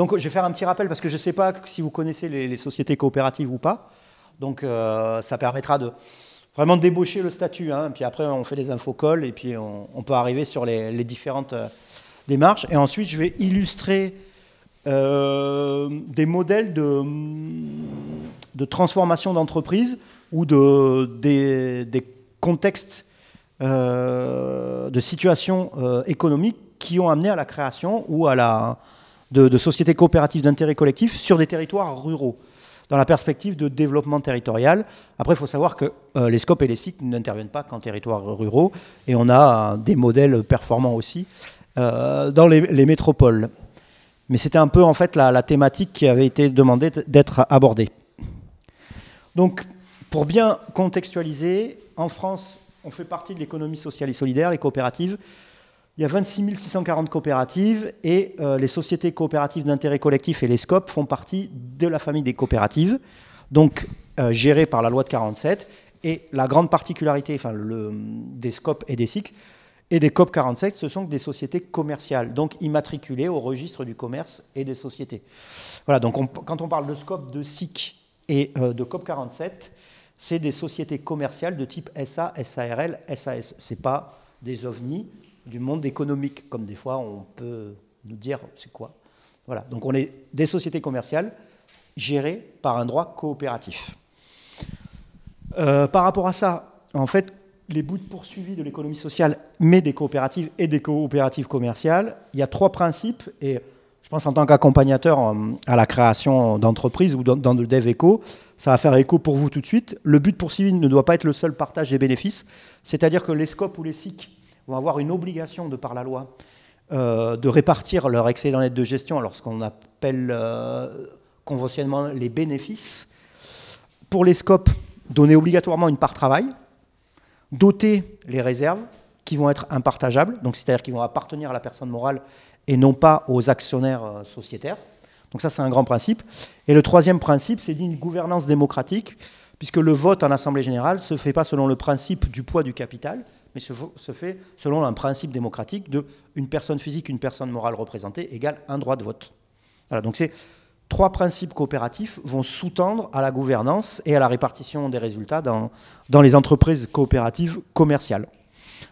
Donc je vais faire un petit rappel parce que je ne sais pas si vous connaissez les sociétés coopératives ou pas. Donc ça permettra de vraiment débaucher le statut. Hein. Puis après, on fait les infocolles et puis on peut arriver sur les différentes démarches. Et ensuite, je vais illustrer des modèles de transformation d'entreprise ou des contextes de situations économiques qui ont amené à la création ou de sociétés coopératives d'intérêt collectif sur des territoires ruraux, dans la perspective de développement territorial. Après, il faut savoir que les SCOP et les SIC n'interviennent pas qu'en territoires ruraux, et on a des modèles performants aussi dans les métropoles. Mais c'était un peu en fait la thématique qui avait été demandée d'être abordée. Donc, pour bien contextualiser, en France, on fait partie de l'économie sociale et solidaire, les coopératives. Il y a 26 640 coopératives et les sociétés coopératives d'intérêt collectif et les SCOP font partie de la famille des coopératives, donc gérées par la loi de 47. Et la grande particularité des SCOP et des SIC et des COP 47, ce sont des sociétés commerciales, donc immatriculées au registre du commerce et des sociétés. Voilà, donc quand on parle de SCOP, de SIC et de COP 47, c'est des sociétés commerciales de type SA, SARL, SAS. Ce n'est pas des ovnis du monde économique, comme des fois on peut nous dire c'est quoi. Voilà, donc on est des sociétés commerciales gérées par un droit coopératif. Par rapport à ça, en fait, les bouts poursuivis de l'économie sociale, mais des coopératives et des coopératives commerciales, il y a 3 principes, et je pense en tant qu'accompagnateur à la création d'entreprises ou dans le dev éco, ça va faire écho pour vous tout de suite. Le but poursuivi ne doit pas être le seul partage des bénéfices, c'est-à-dire que les SCOP ou les SIC vont avoir une obligation de par la loi de répartir leur excédent net de gestion, alors ce qu'on appelle conventionnellement les bénéfices. Pour les SCOP, donner obligatoirement une part travail, doter les réserves qui vont être impartageables, donc c'est-à-dire qui vont appartenir à la personne morale et non pas aux actionnaires sociétaires. Donc ça, c'est un grand principe. Et le 3e principe, c'est une gouvernance démocratique, puisque le vote en Assemblée générale ne se fait pas selon le principe du poids du capital, mais se fait selon un principe démocratique de une personne physique, une personne morale représentée égale un droit de vote. Voilà, donc ces 3 principes coopératifs vont sous-tendre à la gouvernance et à la répartition des résultats dans les entreprises coopératives commerciales.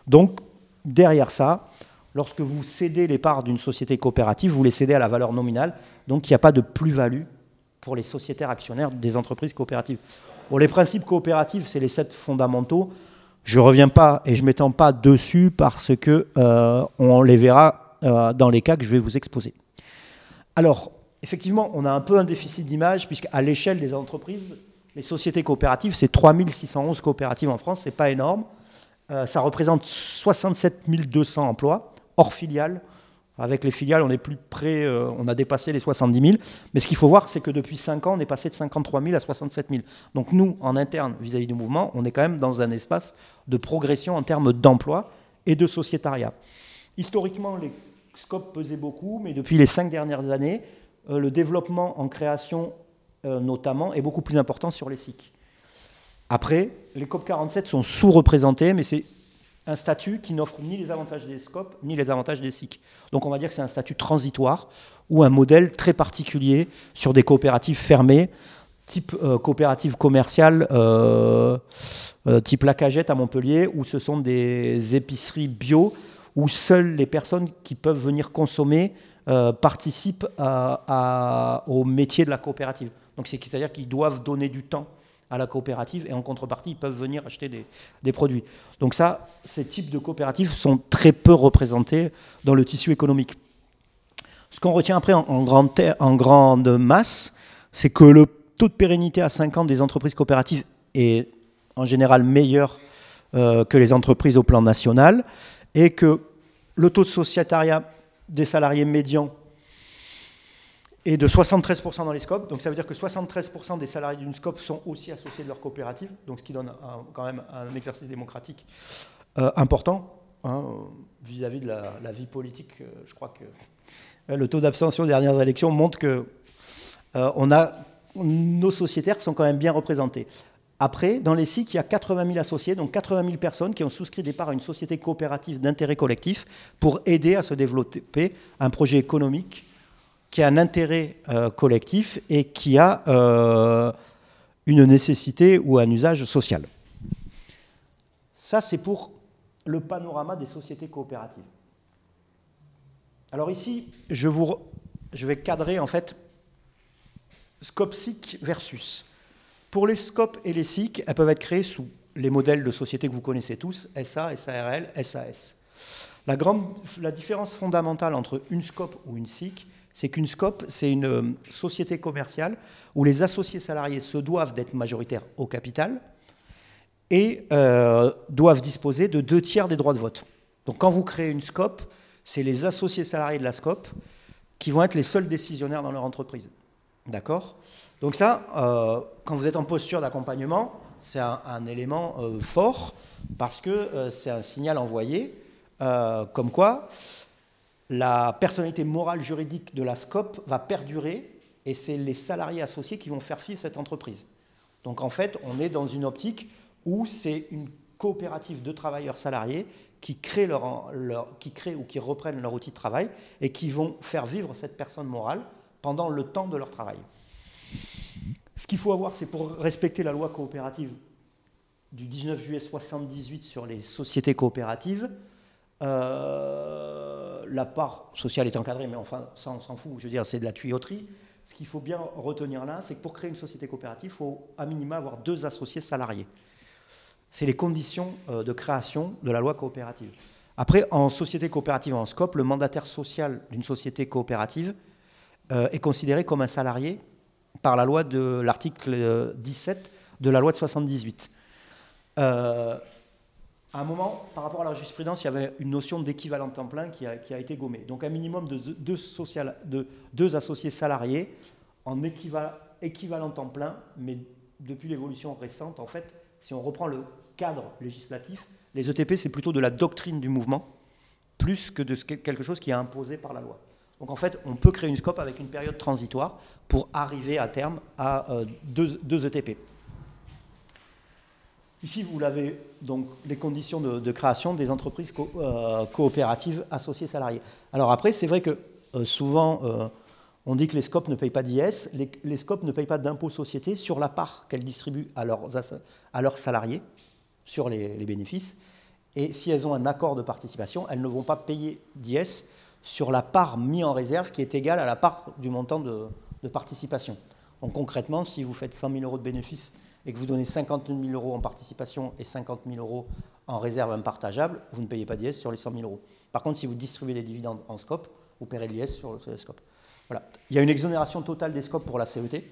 Donc, derrière ça, lorsque vous cédez les parts d'une société coopérative, vous les cédez à la valeur nominale, donc il n'y a pas de plus-value pour les sociétaires actionnaires des entreprises coopératives. Bon, les principes coopératifs, c'est les 7 fondamentaux. Je ne reviens pas et je ne m'étends pas dessus parce qu'on les verra dans les cas que je vais vous exposer. Alors, effectivement, on a un peu un déficit d'image puisqu'à l'échelle des entreprises, les sociétés coopératives, c'est 3611 coopératives en France, ce n'est pas énorme. Ça représente 67 200 emplois, hors filiales. Avec les filiales, on est plus près, on a dépassé les 70 000. Mais ce qu'il faut voir, c'est que depuis 5 ans, on est passé de 53 000 à 67 000. Donc nous, en interne, vis-à-vis du mouvement, on est quand même dans un espace de progression en termes d'emploi et de sociétariat. Historiquement, les SCOP pesaient beaucoup, mais depuis les 5 dernières années, le développement en création, notamment, est beaucoup plus important sur les SIC. Après, les COP 47 sont sous-représentés, mais c'est un statut qui n'offre ni les avantages des SCOP, ni les avantages des SIC. Donc on va dire que c'est un statut transitoire ou un modèle très particulier sur des coopératives fermées, type coopérative commerciale, type La Cagette à Montpellier, où ce sont des épiceries bio, où seules les personnes qui peuvent venir consommer participent au métier de la coopérative. Donc c'est-à-dire qu'ils doivent donner du temps à la coopérative et en contrepartie, ils peuvent venir acheter des produits. Donc ça, ces types de coopératives sont très peu représentés dans le tissu économique. Ce qu'on retient après en grande masse, c'est que le taux de pérennité à 5 ans des entreprises coopératives est en général meilleur que les entreprises au plan national et que le taux de sociétariat des salariés médians est de 73% dans les SCOP. Donc ça veut dire que 73% des salariés d'une SCOP sont aussi associés de leur coopérative, donc ce qui donne quand même un exercice démocratique important vis-à-vis de la vie politique. Je crois que le taux d'abstention des dernières élections montre que nos sociétaires sont quand même bien représentés. Après, dans les SIC, il y a 80 000 associés, donc 80 000 personnes qui ont souscrit des parts à une société coopérative d'intérêt collectif pour aider à se développer un projet économique qui a un intérêt collectif et qui a une nécessité ou un usage social. Ça, c'est pour le panorama des sociétés coopératives. Alors ici, je vais cadrer en fait scope SIC versus. Pour les scopes et les SIC, elles peuvent être créées sous les modèles de sociétés que vous connaissez tous, SA, SARL, SAS. La différence fondamentale entre une scope ou une SIC, c'est qu'une scope, c'est une société commerciale où les associés salariés se doivent d'être majoritaires au capital et doivent disposer de 2/3 des droits de vote. Donc quand vous créez une scope, c'est les associés salariés de la scope qui vont être les seuls décisionnaires dans leur entreprise. D'accord ? Donc ça, quand vous êtes en posture d'accompagnement, c'est un élément fort parce que c'est un signal envoyé comme quoi la personnalité morale juridique de la SCOP va perdurer et c'est les salariés associés qui vont faire vivre cette entreprise. Donc en fait, on est dans une optique où c'est une coopérative de travailleurs salariés qui créent ou qui reprennent leur outil de travail et qui vont faire vivre cette personne morale pendant le temps de leur travail. Ce qu'il faut avoir, c'est pour respecter la loi coopérative du 19 juillet 1978 sur les sociétés coopératives, la part sociale est encadrée, mais enfin, ça on s'en fout, je veux dire, c'est de la tuyauterie. Ce qu'il faut bien retenir là, c'est que pour créer une société coopérative, il faut à minima avoir 2 associés salariés. C'est les conditions de création de la loi coopérative. Après, en société coopérative en scope, le mandataire social d'une société coopérative est considéré comme un salarié par la loi de l'article 17 de la loi de 78. À un moment, par rapport à la jurisprudence, il y avait une notion d'équivalent temps plein qui a été gommée. Donc un minimum de 2 associés salariés en équivalent temps plein, mais depuis l'évolution récente, en fait, si on reprend le cadre législatif, les ETP, c'est plutôt de la doctrine du mouvement, plus que de quelque chose qui est imposé par la loi. Donc en fait, on peut créer une scope avec une période transitoire pour arriver à terme à 2 ETP. Ici, vous l'avez, donc, les conditions de création des entreprises coopératives associées salariées. Alors après, c'est vrai que souvent, on dit que les SCOP ne payent pas d'IS, les SCOP ne payent pas d'impôt société sur la part qu'elles distribuent à leurs salariés, sur les bénéfices. Et si elles ont un accord de participation, elles ne vont pas payer d'IS sur la part mise en réserve qui est égale à la part du montant de participation. Donc concrètement, si vous faites 100 000 € de bénéfices et que vous donnez 50 000 € en participation et 50 000 € en réserve impartageable, vous ne payez pas d'IS sur les 100 000 €. Par contre, si vous distribuez les dividendes en SCOP, vous paierez de l'IS sur les SCOP. Voilà. Il y a une exonération totale des SCOP pour la CET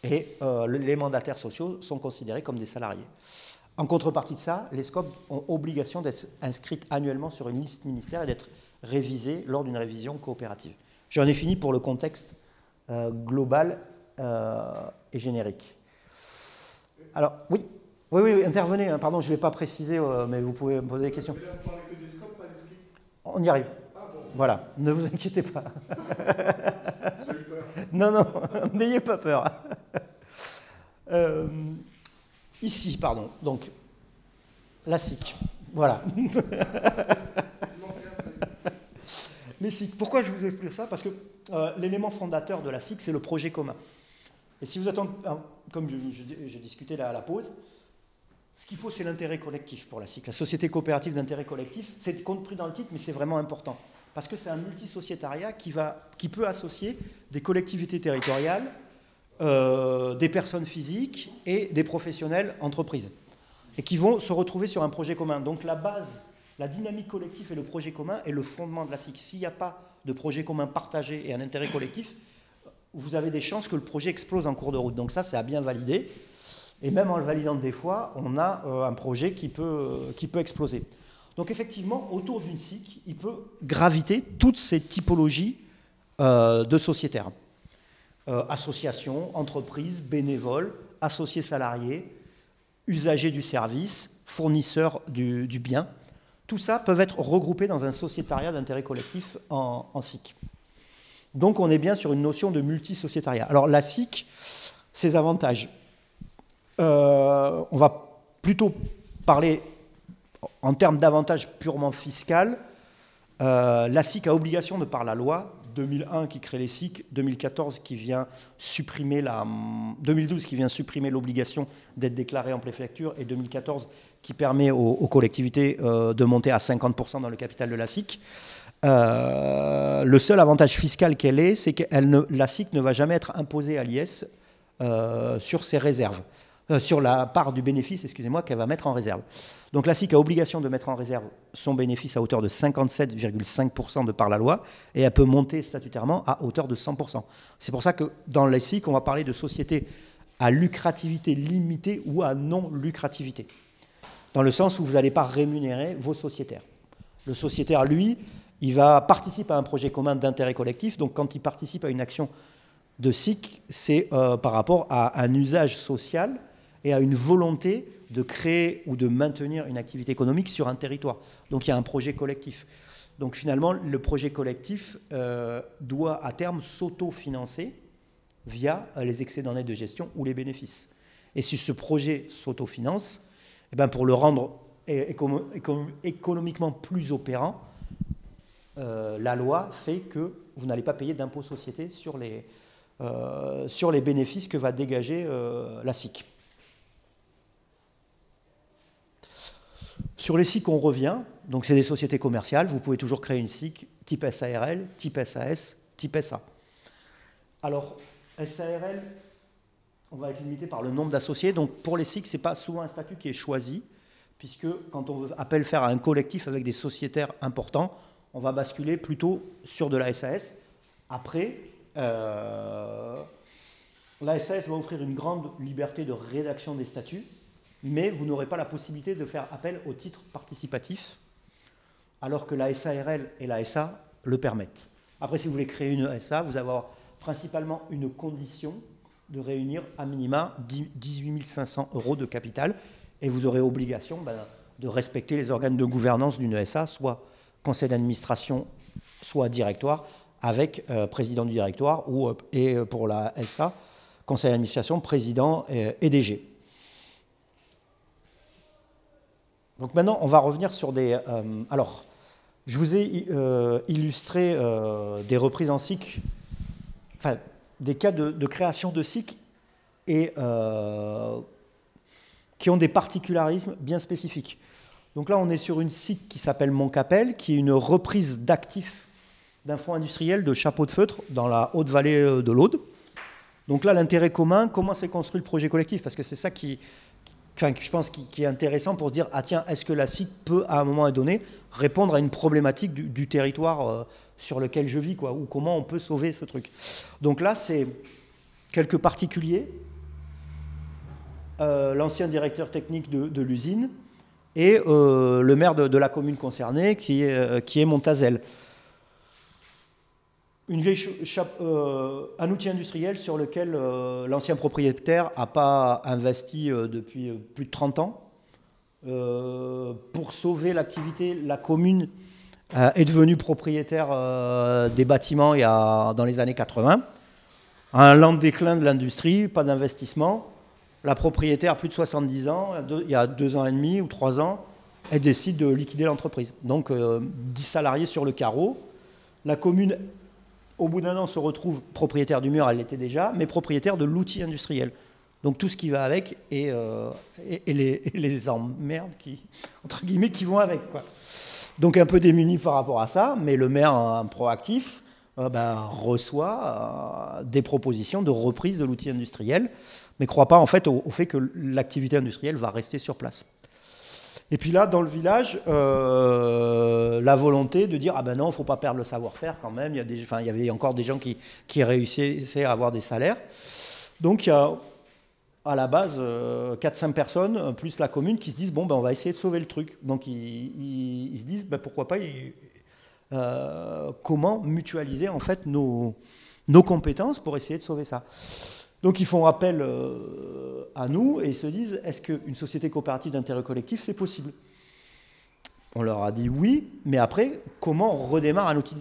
et les mandataires sociaux sont considérés comme des salariés. En contrepartie de ça, les SCOP ont obligation d'être inscrites annuellement sur une liste ministérielle et d'être révisées lors d'une révision coopérative. J'en ai fini pour le contexte global et générique. Alors, oui, intervenez, hein, pardon, je ne vais pas préciser, mais vous pouvez me poser des questions. On y arrive. Ah bon. Voilà, ne vous inquiétez pas. J'ai eu peur. Non, n'ayez pas peur. Ici, pardon, donc, la SIC, voilà. Les SIC, pourquoi je vous explique ça? Parce que l'élément fondateur de la SIC, c'est le projet commun. Et si vous attendez, comme je discutais là à la pause, ce qu'il faut, c'est l'intérêt collectif pour la SIC. La société coopérative d'intérêt collectif, c'est compris dans le titre, mais c'est vraiment important. Parce que c'est un multisociétariat qui peut associer des collectivités territoriales, des personnes physiques et des professionnels entreprises. Et qui vont se retrouver sur un projet commun. Donc la base, la dynamique collective et le projet commun est le fondement de la SIC. S'il n'y a pas de projet commun partagé et un intérêt collectif, vous avez des chances que le projet explose en cours de route. Donc ça, c'est à bien valider. Et même en le validant des fois, on a un projet qui peut exploser. Donc effectivement, autour d'une SIC, il peut graviter toutes ces typologies de sociétaires. Associations, entreprises, bénévoles, associés salariés, usagers du service, fournisseurs du bien. Tout ça peut être regroupé dans un sociétariat d'intérêt collectif en SIC. Donc on est bien sur une notion de multisociétariat. Alors la SIC, ses avantages. On va plutôt parler en termes d'avantages purement fiscaux. La SIC a obligation, de par la loi, 2001 qui crée les SIC, 2014 qui vient supprimer 2012 qui vient supprimer l'obligation d'être déclaré en préfecture, et 2014 qui permet aux collectivités de monter à 50% dans le capital de la SIC. Le seul avantage fiscal qu'elle ait, c'est que la SIC ne va jamais être imposée à l'IS sur ses réserves, sur la part du bénéfice, excusez-moi, qu'elle va mettre en réserve. Donc la SIC a obligation de mettre en réserve son bénéfice à hauteur de 57,5% de par la loi, et elle peut monter statutairement à hauteur de 100%. C'est pour ça que dans les SIC, on va parler de sociétés à lucrativité limitée ou à non-lucrativité, dans le sens où vous n'allez pas rémunérer vos sociétaires. Le sociétaire, lui, il va participer à un projet commun d'intérêt collectif. Donc quand il participe à une action de SIC, c'est par rapport à un usage social et à une volonté de créer ou de maintenir une activité économique sur un territoire. Donc il y a un projet collectif. Donc finalement, le projet collectif doit à terme s'autofinancer via les excédents nets de gestion ou les bénéfices. Et si ce projet s'autofinance, eh bien pour le rendre économiquement plus opérant, la loi fait que vous n'allez pas payer d'impôt société sur les bénéfices que va dégager la SIC. Sur les SIC, on revient. Donc, c'est des sociétés commerciales. Vous pouvez toujours créer une SIC type SARL, type SAS, type SA. Alors, SARL, on va être limité par le nombre d'associés. Donc, pour les SIC, ce n'est pas souvent un statut qui est choisi, puisque quand on appelle faire un collectif avec des sociétaires importants, on va basculer plutôt sur de la SAS. Après, la SAS va offrir une grande liberté de rédaction des statuts, mais vous n'aurez pas la possibilité de faire appel au titre participatif, alors que la SARL et la SA le permettent. Après, si vous voulez créer une SA, vous avez principalement une condition de réunir à minima 18 500 € de capital, et vous aurez obligation de respecter les organes de gouvernance d'une SA, soit conseil d'administration, soit directoire, avec président du directoire, et pour la SA, conseil d'administration, président et DG. Donc maintenant, on va revenir sur des... alors, je vous ai illustré des reprises en SIC, enfin, des cas de création de SIC et qui ont des particularismes bien spécifiques. Donc là, on est sur une SIC qui s'appelle Montcapel, qui est une reprise d'actifs d'un fonds industriel de chapeau de feutre dans la haute vallée de l'Aude. Donc là, l'intérêt commun, comment s'est construit le projet collectif? Parce que c'est ça je pense qui est intéressant pour se dire, ah tiens, est-ce que la SIC peut, à un moment donné, répondre à une problématique du territoire sur lequel je vis, quoi, ou comment on peut sauver ce truc. Donc là, c'est quelques particuliers, l'ancien directeur technique de l'usine, et le maire de la commune concernée, qui est Montazel. Un outil industriel sur lequel l'ancien propriétaire n'a pas investi depuis plus de 30 ans. Pour sauver l'activité, la commune est devenue propriétaire des bâtiments dans les années 80. Un lent déclin de l'industrie, pas d'investissement. La propriétaire, plus de 70 ans, il y a 2 ans et demi ou 3 ans, elle décide de liquider l'entreprise. Donc 10 salariés sur le carreau. La commune, au bout d'un an, se retrouve propriétaire du mur, elle l'était déjà, mais propriétaire de l'outil industriel. Donc tout ce qui va avec et les emmerdes entre guillemets, qui vont avec, quoi. Donc un peu démuni par rapport à ça, mais le maire, un proactif, reçoit des propositions de reprise de l'outil industriel, mais ne croit pas en fait au fait que l'activité industrielle va rester sur place. Et puis là, dans le village, la volonté de dire « Ah ben non, il ne faut pas perdre le savoir-faire quand même ». Il y avait encore des gens qui réussissaient à avoir des salaires. Donc il y a à la base 4-5 personnes, plus la commune, qui se disent « Bon, on va essayer de sauver le truc ». Donc ils se disent pourquoi pas, comment mutualiser en fait nos compétences pour essayer de sauver ça. Donc ils font appel à nous et ils se disent, est-ce qu'une société coopérative d'intérêt collectif, c'est possible? On leur a dit oui, mais après, comment on redémarre un outil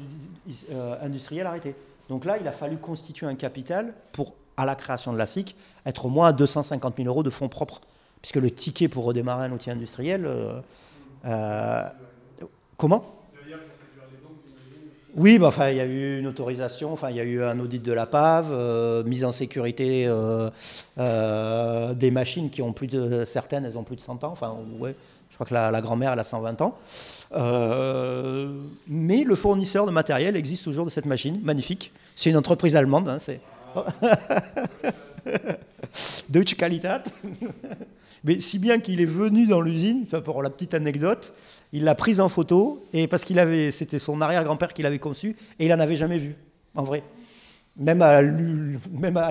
industriel arrêté? Donc là, il a fallu constituer un capital pour, à la création de la SIC, être au moins à 250 000 € de fonds propres. Puisque le ticket pour redémarrer un outil industriel... comment? Oui, bah, enfin, il y a eu une autorisation, enfin, il y a eu un audit de la PAV, mise en sécurité des machines qui ont certaines, elles ont plus de 100 ans, enfin, ouais, je crois que la grand-mère, elle a 120 ans. Mais le fournisseur de matériel existe toujours de cette machine, magnifique. C'est une entreprise allemande, hein, c'est Deutsche Qualität. Mais si bien qu'il est venu dans l'usine, enfin, pour la petite anecdote, il l'a prise en photo, et parce c'était son arrière-grand-père qui l'avait conçu, et il n'en avait jamais vu, en vrai. Même à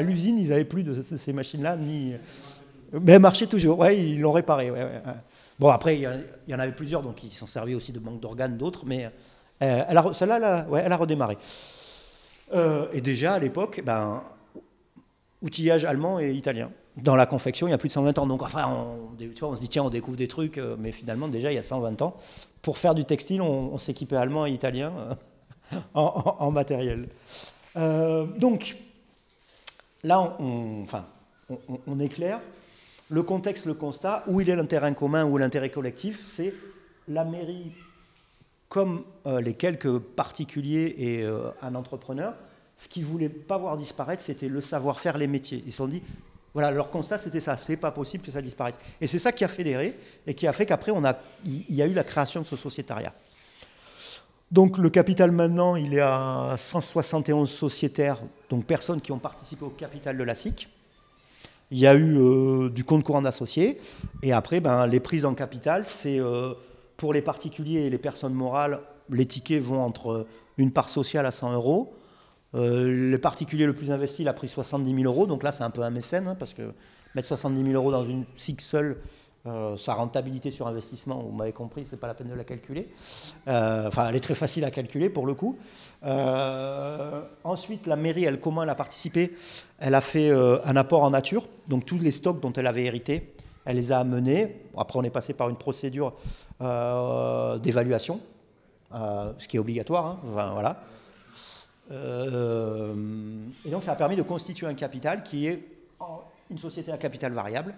l'usine, ils n'avaient plus de ces machines-là, mais elles marchaient toujours, ouais, ils l'ont réparé. Ouais, ouais. Bon, après, il y en avait plusieurs, donc ils sont servis aussi de manque d'organes, d'autres, mais celle-là, ouais, elle a redémarré. Et déjà, à l'époque, outillage allemand et italien. Dans la confection, il y a plus de 120 ans. Donc, enfin, on se dit, tiens, on découvre des trucs, mais finalement, déjà, il y a 120 ans. Pour faire du textile, on s'équipait allemand et italien en matériel. Donc, là, on est clair. Le contexte, le constat, où il est l'intérêt commun ou l'intérêt collectif, c'est la mairie, comme les quelques particuliers et un entrepreneur, ce qu'ils ne voulaient pas voir disparaître, c'était le savoir-faire, les métiers. Ils se sont dit, voilà, leur constat, c'était ça, c'est pas possible que ça disparaisse. Et c'est ça qui a fédéré et qui a fait qu'après, il y a eu la création de ce sociétariat. Donc le capital maintenant, il est à 171 sociétaires, donc personnes qui ont participé au capital de la SIC. Il y a eu du compte courant d'associés. Et après, les prises en capital, c'est pour les particuliers et les personnes morales, les tickets vont entre une part sociale à 100 euros. Le particulier le plus investi, il a pris 70 000 euros. Donc là, c'est un peu un mécène, hein, parce que mettre 70 000 euros dans une SIC seule, sa rentabilité sur investissement, vous m'avez compris, c'est pas la peine de la calculer. Elle est très facile à calculer pour le coup. Ensuite, la mairie, comment elle a participé? Elle a fait un apport en nature. Donc tous les stocks dont elle avait hérité, elle les a amenés. Après, on est passé par une procédure d'évaluation, ce qui est obligatoire. Hein. Enfin, voilà. Et donc ça a permis de constituer un capital qui est une société à capital variable.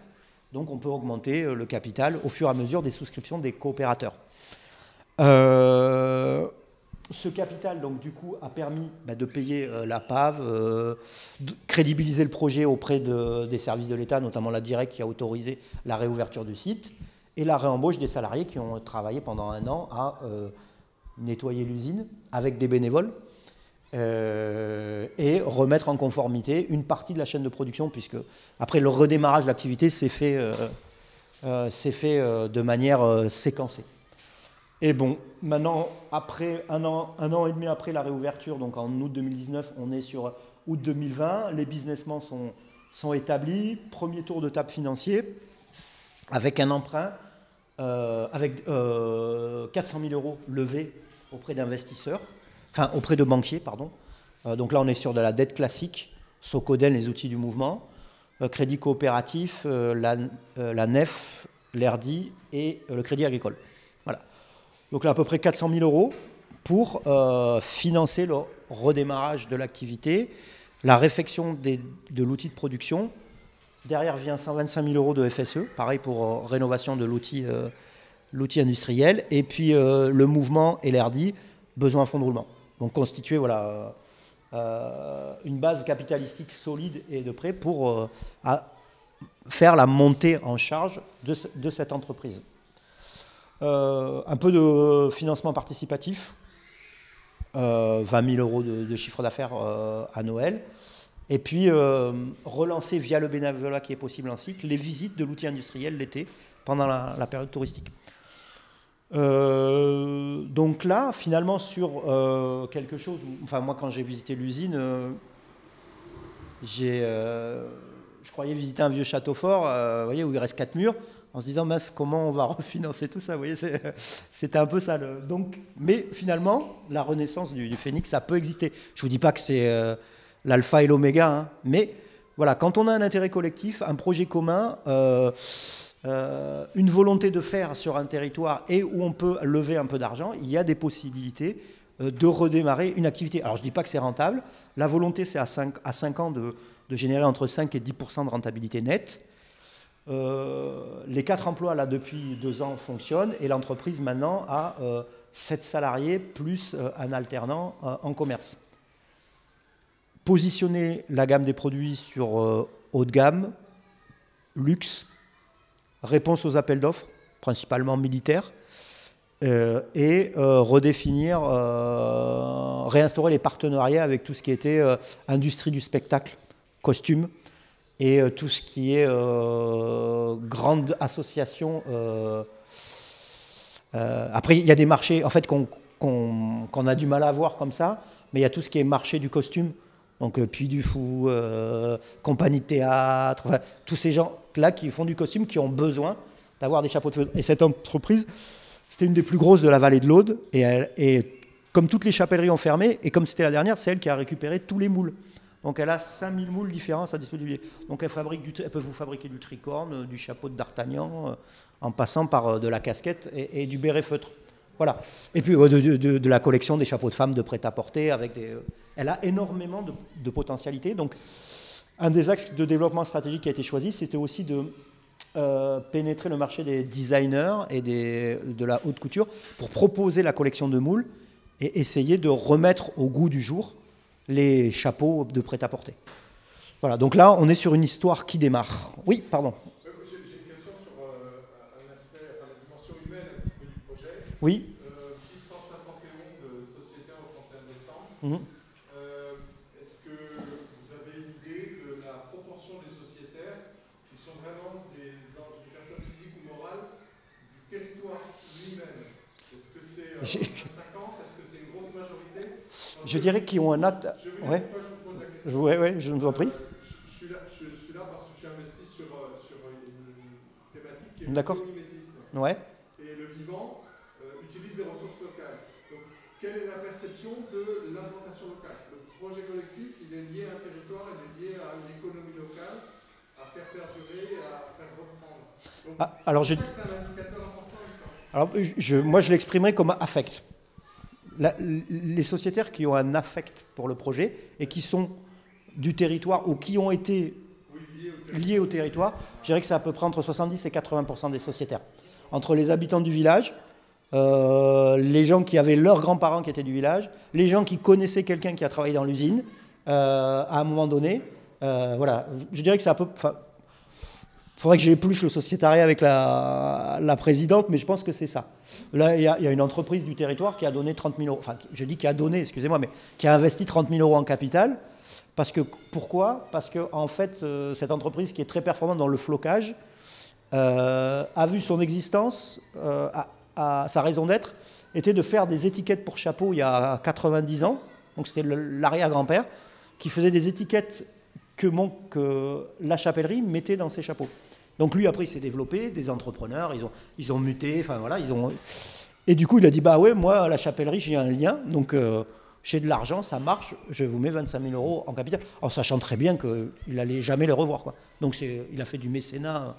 Donc on peut augmenter le capital au fur et à mesure des souscriptions des coopérateurs. Ce capital, donc, du coup, a permis de payer la PAV, de crédibiliser le projet auprès des services de l'État, notamment la Direct qui a autorisé la réouverture du site, et la réembauche des salariés qui ont travaillé pendant 1 an à nettoyer l'usine avec des bénévoles. Et remettre en conformité une partie de la chaîne de production, puisque après le redémarrage de l'activité s'est fait de manière séquencée. Et bon, maintenant, après un an et demi après la réouverture, donc en août 2019, on est sur août 2020, les businessmans sont établis, premier tour de table financier, avec un emprunt, avec 400 000 euros levés auprès d'investisseurs, enfin auprès de banquiers, pardon. Donc là, on est sur de la dette classique, Socoden, les outils du mouvement, Crédit coopératif, la NEF, l'ERDI et le Crédit agricole. Voilà. Donc là, à peu près 400 000 euros pour financer le redémarrage de l'activité, la réfection de l'outil de production. Derrière vient 125 000 euros de FSE, pareil pour rénovation de l'outil industriel. Et puis le mouvement et l'ERDI, besoin de fonds de roulement. Donc constituer une base capitalistique solide et de près pour faire la montée en charge de cette entreprise. Un peu de financement participatif, 20 000 euros de chiffre d'affaires à Noël. Et puis relancer via le bénévolat qui est possible en cycle les visites de l'outil industriel l'été pendant la période touristique. Donc là, finalement, sur quelque chose, enfin moi quand j'ai visité l'usine, je croyais visiter un vieux château fort, vous voyez, où il reste 4 murs, en se disant, mince, comment on va refinancer tout ça, vous voyez, c'était un peu ça. Donc, mais finalement, la renaissance du Phénix, ça peut exister. Je ne vous dis pas que c'est l'alpha et l'oméga, hein, mais voilà, quand on a un intérêt collectif, un projet commun, une volonté de faire sur un territoire et où on peut lever un peu d'argent, il y a des possibilités de redémarrer une activité. Alors je ne dis pas que c'est rentable, la volonté c'est à 5 ans de générer entre 5 et 10% de rentabilité nette. Les 4 emplois là depuis 2 ans fonctionnent et l'entreprise maintenant a 7 salariés plus un alternant en commerce. Positionner la gamme des produits sur haut de gamme, luxe, réponse aux appels d'offres, principalement militaires, et redéfinir, réinstaurer les partenariats avec tout ce qui était industrie du spectacle, costume, et tout ce qui est grande association. Après, il y a des marchés en fait, qu'on a du mal à voir comme ça, mais il y a tout ce qui est marché du costume, donc Puy du Fou, compagnie de théâtre, enfin, tous ces gens-là qui font du costume, qui ont besoin d'avoir des chapeaux de feu. Et cette entreprise, c'était une des plus grosses de la vallée de l'Aude, et comme toutes les chapelleries ont fermé, et comme c'était la dernière, c'est elle qui a récupéré tous les moules. Donc elle a 5000 moules différents à sa disposition. Donc elle peut vous fabriquer du tricorne, du chapeau de d'Artagnan, en passant par de la casquette et du béret feutre. Voilà. Et puis de la collection des chapeaux de femmes de prêt-à-porter. Elle a énormément de potentialités. Donc un des axes de développement stratégique qui a été choisi, c'était aussi de pénétrer le marché des designers et de la haute couture pour proposer la collection de moules et essayer de remettre au goût du jour les chapeaux de prêt-à-porter. Voilà, donc là, on est sur une histoire qui démarre. Oui, pardon. J'ai une question sur un aspect, la dimension humaine un petit peu du projet. Oui. 171 sociétaires au 31 décembre. Mmh. Est-ce que vous avez une idée de la proportion des sociétaires qui sont vraiment des personnes physiques ou morales du territoire lui-même? Est-ce que c'est 50? Est-ce que c'est une grosse majorité? Je dirais qu'ils ont un acte. Ouais. Pourquoi je vous pose la question? Ouais, je vous en prie. Je suis là parce que je suis investi sur une thématique qui est le mimétisme. Ouais. Et le vivant utilise des ressources locales. Donc, quelle est la perception de l'implantation locale? Le projet collectif, il est lié à un territoire, il est lié à une économie locale, à faire perdurer, à faire reprendre. Donc, alors c'est un indicateur important, ça. Alors, moi, je l'exprimerais comme affect. Les sociétaires qui ont un affect pour le projet et qui sont du territoire ou qui ont été liés au territoire, je dirais que c'est à peu près entre 70 et 80% des sociétaires. Entre les habitants du village, les gens qui avaient leurs grands-parents qui étaient du village, les gens qui connaissaient quelqu'un qui a travaillé dans l'usine, à un moment donné, voilà, je dirais que c'est un peu... Il faudrait que j'épluche le sociétariat avec la présidente, mais je pense que c'est ça. Là, il y a une entreprise du territoire qui a donné 30 000 euros, enfin, je dis qui a donné, excusez-moi, mais qui a investi 30 000 euros en capital. Pourquoi? Parce que, en fait, cette entreprise qui est très performante dans le flocage a vu son existence, sa raison d'être, était de faire des étiquettes pour chapeaux il y a 90 ans. Donc, c'était l'arrière-grand-père qui faisait des étiquettes que la chapellerie mettait dans ses chapeaux. Donc lui, après, il s'est développé, des entrepreneurs, ils ont muté, enfin voilà, Et du coup, il a dit, bah ouais, moi, à la chapellerie, j'ai un lien, donc j'ai de l'argent, ça marche, je vous mets 25 000 euros en capital, en sachant très bien qu'il n'allait jamais les revoir, quoi. Donc il a fait du mécénat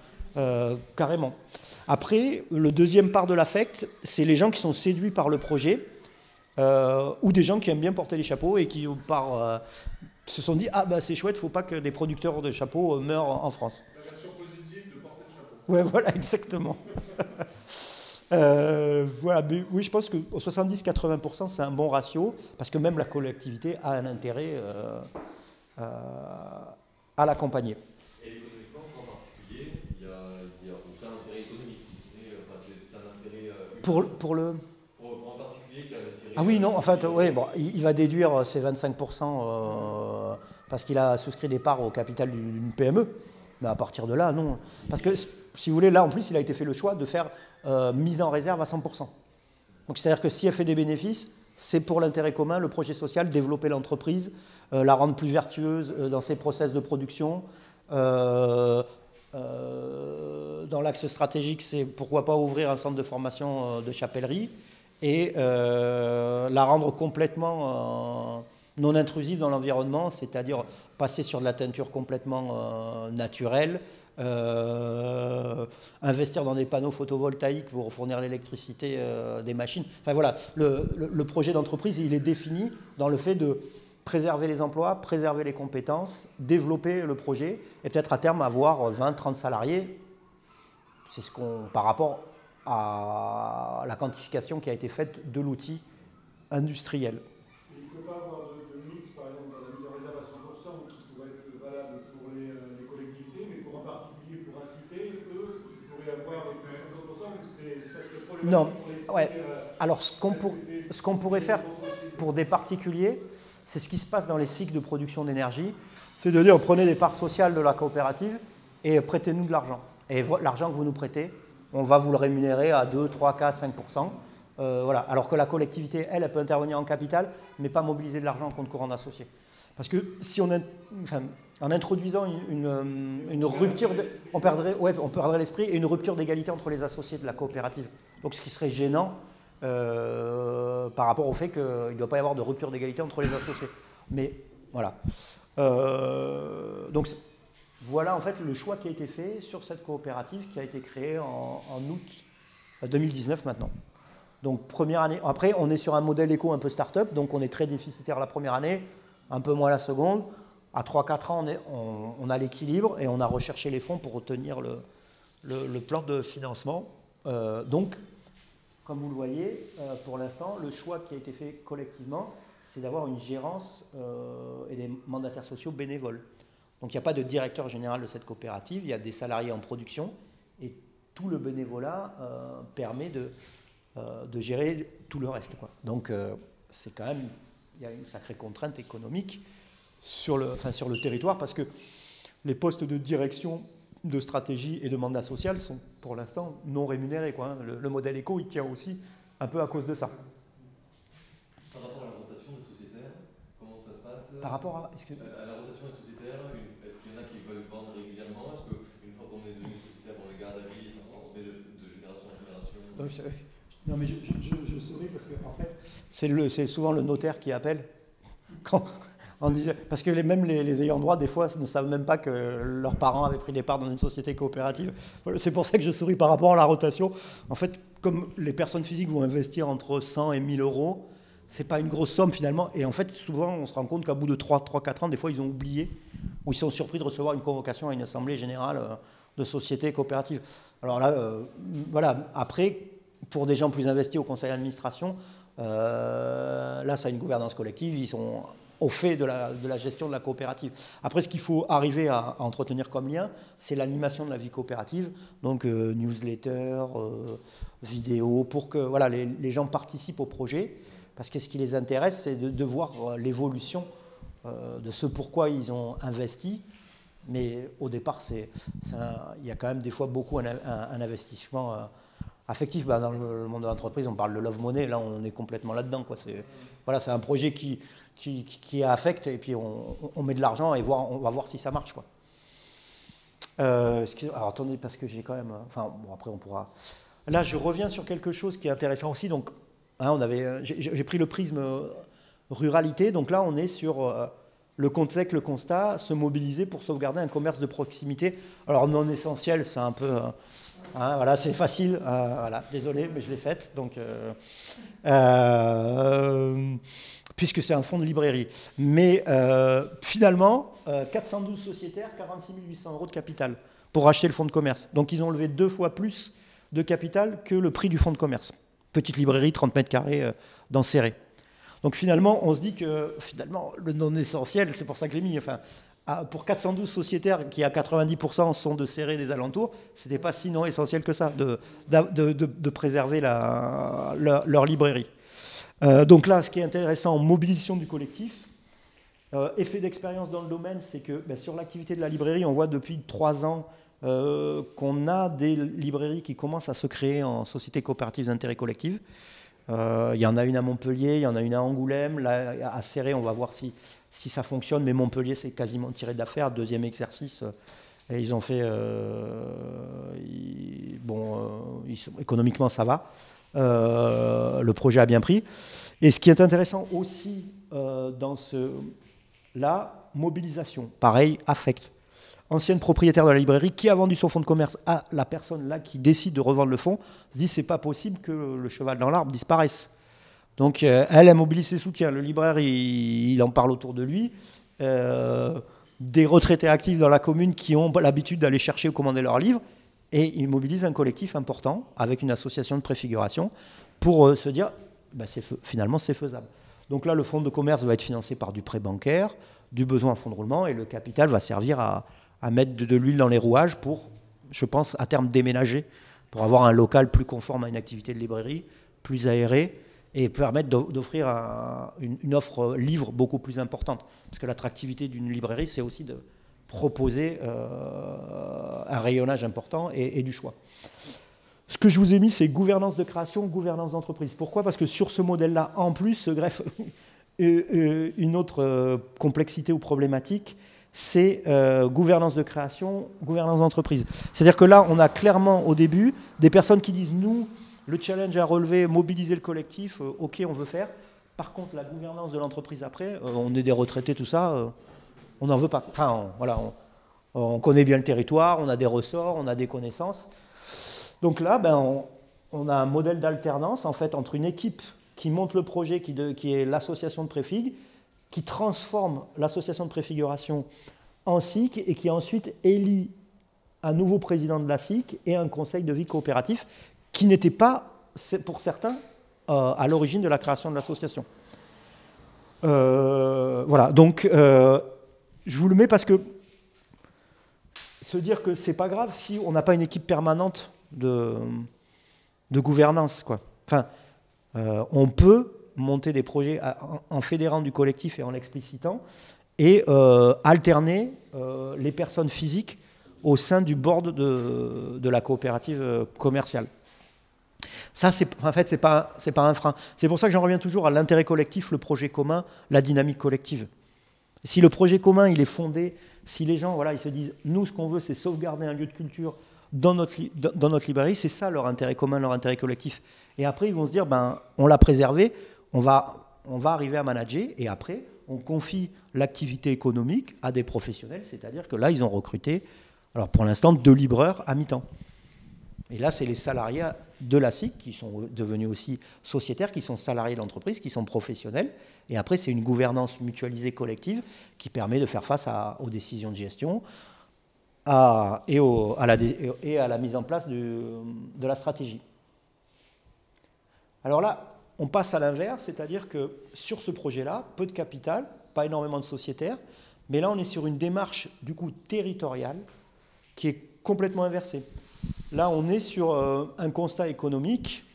carrément. Après, le deuxième part de l'affect, c'est les gens qui sont séduits par le projet, ou des gens qui aiment bien porter les chapeaux et qui, se sont dit, ah bah c'est chouette, il ne faut pas que des producteurs de chapeaux meurent en France. La version positive de porter le chapeau. Ouais, voilà, exactement. Voilà, mais oui, je pense que 70-80%, c'est un bon ratio, parce que même la collectivité a un intérêt à l'accompagner. Et économiquement, en particulier, il n'y a aucun intérêt économique, si ce n'est, c'est un intérêt... Pour le... Pour un particulier qui investirait... Ah oui, non, en fait, ouais, bon, il va déduire ses 25% parce qu'il a souscrit des parts au capital d'une PME. Mais à partir de là, non. Parce que, si vous voulez, là, en plus, il a été fait le choix de faire mise en réserve à 100%. Donc, c'est-à-dire que si elle fait des bénéfices, c'est pour l'intérêt commun, le projet social, développer l'entreprise, la rendre plus vertueuse dans ses process de production. Dans l'axe stratégique, c'est pourquoi pas ouvrir un centre de formation de chapellerie et la rendre complètement non intrusive dans l'environnement, c'est-à-dire passer sur de la teinture complètement naturelle, investir dans des panneaux photovoltaïques pour fournir l'électricité des machines. Enfin voilà, le projet d'entreprise, il est défini dans le fait de préserver les emplois, préserver les compétences, développer le projet et peut-être à terme avoir 20-30 salariés. C'est ce qu'on, par rapport à la quantification qui a été faite de l'outil industriel. Et il ne peut pas avoir de mix, par exemple, dans la mise en réserve à 100%, qui pourrait être valable pour les collectivités, mais pour un particulier, pour un cité, eux, ils pourraient avoir avec 50%, ou ça serait problématique Non, pour les cités. ouais. Alors, ce qu'on pourrait faire pour des particuliers, c'est ce qui se passe dans les cycles de production d'énergie, c'est de dire, prenez des parts sociales de la coopérative et prêtez-nous de l'argent. Et l'argent que vous nous prêtez, on va vous le rémunérer à 2, 3, 4, 5%. Voilà. Alors que la collectivité, elle peut intervenir en capital, mais pas mobiliser de l'argent en compte courant d'associé. Parce que si en introduisant une rupture, on perdrait l'esprit et une rupture d'égalité entre les associés de la coopérative. Donc ce qui serait gênant par rapport au fait qu'il ne doit pas y avoir de rupture d'égalité entre les associés. Mais voilà. Donc voilà en fait le choix qui a été fait sur cette coopérative qui a été créée en août 2019 maintenant. Donc première année, après on est sur un modèle éco un peu start-up, donc on est très déficitaire la première année, un peu moins la seconde. À 3-4 ans, on a l'équilibre et on a recherché les fonds pour obtenir le plan de financement. Donc, comme vous le voyez, pour l'instant, le choix qui a été fait collectivement, c'est d'avoir une gérance et des mandataires sociaux bénévoles. Donc il n'y a pas de directeur général de cette coopérative, il y a des salariés en production et tout le bénévolat permet de gérer tout le reste, quoi. Donc c'est quand même, il y a une sacrée contrainte économique sur le territoire parce que les postes de direction, de stratégie et de mandat social sont pour l'instant non rémunérés, quoi, hein. Le modèle éco, il tient aussi un peu à cause de ça. Par rapport à la rotation des sociétaires, comment ça se passe? Par rapport à la rotation des sociétaires, est-ce qu'il y en a qui veulent vendre régulièrement? Est-ce qu'une fois qu'on est devenu sociétaire, on les garde à vie et ça se transmet de génération en génération? Non, mais je souris parce que en fait, c'est souvent le notaire qui appelle quand on disait, parce que même les ayants droit des fois ne savent même pas que leurs parents avaient pris des parts dans une société coopérative. C'est pour ça que je souris par rapport à la rotation. En fait, comme les personnes physiques vont investir entre 100 et 1000 euros, c'est pas une grosse somme finalement. Et en fait, souvent, on se rend compte qu'à bout de 3-4 ans, des fois, ils ont oublié ou ils sont surpris de recevoir une convocation à une assemblée générale de société coopérative. Alors là, voilà. Après, pour des gens plus investis au conseil d'administration, là, ça a une gouvernance collective, ils sont au fait de la gestion de la coopérative. Après, ce qu'il faut arriver à entretenir comme lien, c'est l'animation de la vie coopérative, donc newsletter, vidéo, pour que voilà, les gens participent au projet, parce que ce qui les intéresse, c'est de voir l'évolution de ce pourquoi ils ont investi. Mais au départ, il y a quand même des fois beaucoup un investissement affectif. Dans le monde de l'entreprise, on parle de love money, là on est complètement là-dedans, quoi. C'est un projet qui affecte et puis on met de l'argent et on va voir si ça marche, quoi. Alors attendez, parce que j'ai quand même... Enfin bon, après on pourra... Là je reviens sur quelque chose qui est intéressant aussi. Donc, hein, j'ai pris le prisme ruralité, donc là on est sur... le contexte, le constat, se mobiliser pour sauvegarder un commerce de proximité. Alors non essentiel, c'est un peu... hein, voilà, c'est facile. Voilà, désolé, mais je l'ai faite. Donc, puisque c'est un fonds de librairie. Mais finalement, 412 sociétaires, 46 800 euros de capital pour racheter le fonds de commerce. Donc ils ont levé 2 fois plus de capital que le prix du fonds de commerce. Petite librairie, 30 mètres carrés dans Serré. Donc finalement, on se dit que finalement, le non essentiel, c'est pour ça que je l'ai mis, enfin, pour 412 sociétaires qui à 90% sont de Serré des alentours, ce n'était pas si non essentiel que ça de préserver leur librairie. Donc là, ce qui est intéressant, mobilisation du collectif, effet d'expérience dans le domaine, c'est que sur l'activité de la librairie, on voit depuis 3 ans qu'on a des librairies qui commencent à se créer en sociétés coopératives d'intérêt collectif. Il y en a une à Montpellier, il y en a une à Angoulême, là à Serré, on va voir si ça fonctionne, mais Montpellier c'est quasiment tiré d'affaire, 2e exercice, et ils ont fait, économiquement ça va, le projet a bien pris. Et ce qui est intéressant aussi dans là, mobilisation, pareil, affect. Ancienne propriétaire de la librairie qui a vendu son fonds de commerce à la personne là qui décide de revendre le fonds, se dit c'est pas possible que le cheval dans l'arbre disparaisse. Donc elle mobilise ses soutiens. Le libraire il en parle autour de lui. Des retraités actifs dans la commune qui ont l'habitude d'aller chercher ou commander leurs livres, et ils mobilisent un collectif important avec une association de préfiguration pour se dire, ben finalement c'est faisable. Donc là, le fonds de commerce va être financé par du prêt bancaire, du besoin en fonds de roulement, et le capital va servir à mettre de l'huile dans les rouages pour, je pense, à terme déménager, pour avoir un local plus conforme à une activité de librairie, plus aéré, et permettre d'offrir une offre livre beaucoup plus importante. Parce que l'attractivité d'une librairie, c'est aussi de proposer un rayonnage important et du choix. Ce que je vous ai mis, c'est gouvernance de création, gouvernance d'entreprise. Pourquoi? Parce que sur ce modèle-là, en plus, se greffe une autre complexité ou problématique, c'est gouvernance de création, gouvernance d'entreprise. C'est-à-dire que là, on a clairement au début des personnes qui disent, nous, le challenge à relever, mobiliser le collectif, ok, on veut faire. Par contre, la gouvernance de l'entreprise après, on est des retraités, tout ça, on n'en veut pas. Enfin, voilà, on connaît bien le territoire, on a des ressorts, on a des connaissances. Donc là, ben, on a un modèle d'alternance en fait entre une équipe qui monte le projet, qui est l'association de préfig, qui transforme l'association de préfiguration en SIC et qui ensuite élit un nouveau président de la SIC et un conseil de vie coopératif qui n'était pas, pour certains, à l'origine de la création de l'association. Voilà, donc je vous le mets parce que se dire que c'est pas grave si on n'a pas une équipe permanente de gouvernance, quoi. Enfin, on peut monter des projets en fédérant du collectif et en l'explicitant et alterner les personnes physiques au sein du board de la coopérative commerciale. Ça, en fait, c'est pas un frein. C'est pour ça que j'en reviens toujours à l'intérêt collectif, le projet commun, la dynamique collective. Si le projet commun, il est fondé, si les gens, voilà, ils se disent, nous, ce qu'on veut, c'est sauvegarder un lieu de culture dans notre librairie, c'est ça leur intérêt commun, leur intérêt collectif. Et après, ils vont se dire, ben, on l'a préservé, on va arriver à manager, et après, on confie l'activité économique à des professionnels, c'est-à-dire que là, ils ont recruté, alors pour l'instant, 2 libraires à mi-temps. Et là, c'est les salariés de la SIC qui sont devenus aussi sociétaires, qui sont salariés de l'entreprise, qui sont professionnels. Et après, c'est une gouvernance mutualisée collective qui permet de faire face aux décisions de gestion et à la mise en place de la stratégie. Alors là, on passe à l'inverse, c'est-à-dire que sur ce projet-là, peu de capital, pas énormément de sociétaires, mais là, on est sur une démarche, du coup, territoriale qui est complètement inversée. Là, on est sur un constat économique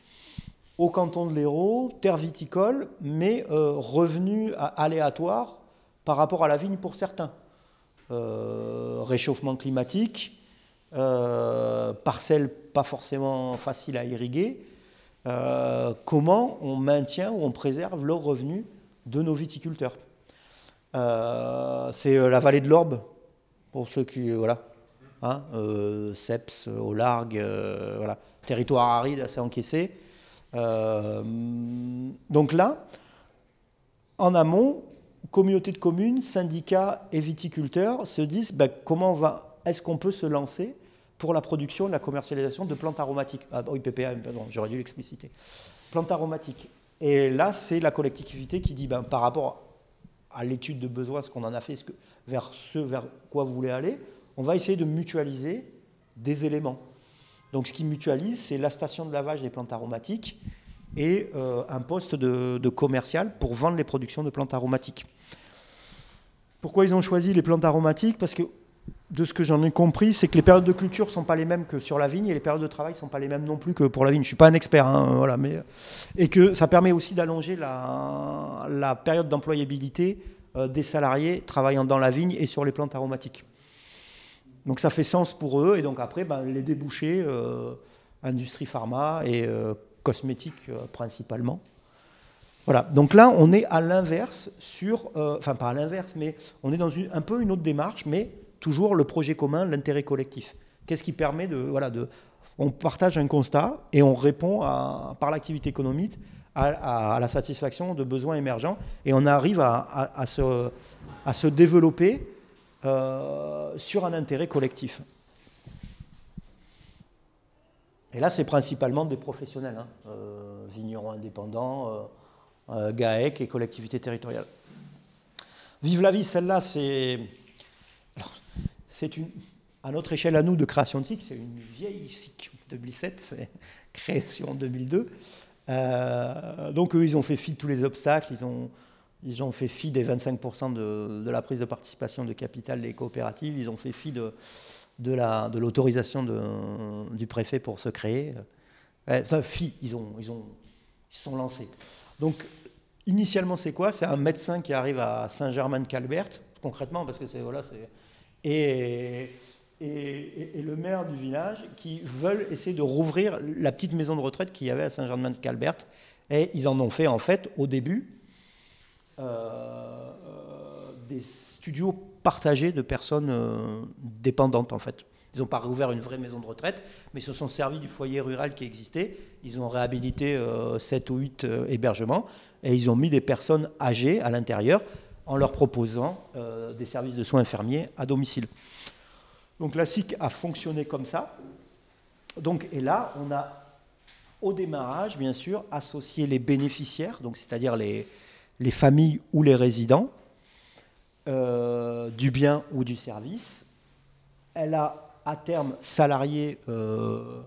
au canton de l'Hérault, terre viticole, mais revenus aléatoires par rapport à la vigne pour certains. Réchauffement climatique, parcelles pas forcément faciles à irriguer. Comment on maintient ou on préserve le revenu de nos viticulteurs? C'est la vallée de l'Orbe, pour ceux qui... voilà. Hein, Seps, au Largue, voilà, territoire aride assez encaissé. Donc là, en amont, communauté de communes, syndicats et viticulteurs se disent ben, est-ce qu'on peut se lancer pour la production et la commercialisation de plantes aromatiques. Ah oui, PPA, pardon, j'aurais dû l'expliciter. Plantes aromatiques. Et là, c'est la collectivité qui dit ben, par rapport à l'étude de besoin, ce qu'on en a fait, vers quoi vous voulez aller, on va essayer de mutualiser des éléments. Donc ce qui mutualise, c'est la station de lavage des plantes aromatiques et un poste de commercial pour vendre les productions de plantes aromatiques. Pourquoi ils ont choisi les plantes aromatiques? Parce que de ce que j'en ai compris, c'est que les périodes de culture ne sont pas les mêmes que sur la vigne et les périodes de travail ne sont pas les mêmes non plus que pour la vigne. Je ne suis pas un expert, hein, voilà, et que ça permet aussi d'allonger la période d'employabilité des salariés travaillant dans la vigne et sur les plantes aromatiques. Donc ça fait sens pour eux, et donc après, ben, les débouchés, industrie pharma et cosmétiques principalement. Voilà, donc là, on est à l'inverse enfin pas à l'inverse, mais on est dans un peu une autre démarche, mais toujours le projet commun, l'intérêt collectif. Qu'est-ce qui permet on partage un constat et on répond par l'activité économique à la satisfaction de besoins émergents, et on arrive à se développer sur un intérêt collectif. Et là, c'est principalement des professionnels, hein, vignerons indépendants, GAEC et collectivités territoriales. Vive la vie, celle-là, c'est une... À notre échelle, à nous, de création de SIC, c'est une vieille SIC, 2007, c'est création en 2002. Donc eux, ils ont fait fi de tous les obstacles, ils ont fait fi des 25% de la prise de participation de capital des coopératives, ils ont fait fi de l'autorisation du préfet pour se créer. Enfin, ils se sont lancés. Donc, initialement, c'est quoi? C'est un médecin qui arrive à Saint-Germain-de-Calbert, concrètement, parce que c'est... Voilà, et le maire du village qui veulent essayer de rouvrir la petite maison de retraite qu'il y avait à Saint-Germain-de-Calbert. Et ils en ont fait, en fait, au début, des studios partagés de personnes dépendantes, en fait. Ils n'ont pas réouvert une vraie maison de retraite, mais ils se sont servis du foyer rural qui existait. Ils ont réhabilité 7 ou 8 hébergements et ils ont mis des personnes âgées à l'intérieur en leur proposant des services de soins infirmiers à domicile. Donc la SIC a fonctionné comme ça. Donc, et là, on a au démarrage, bien sûr, associé les bénéficiaires, donc c'est-à-dire les familles ou les résidents du bien ou du service. Elle a à terme salarié une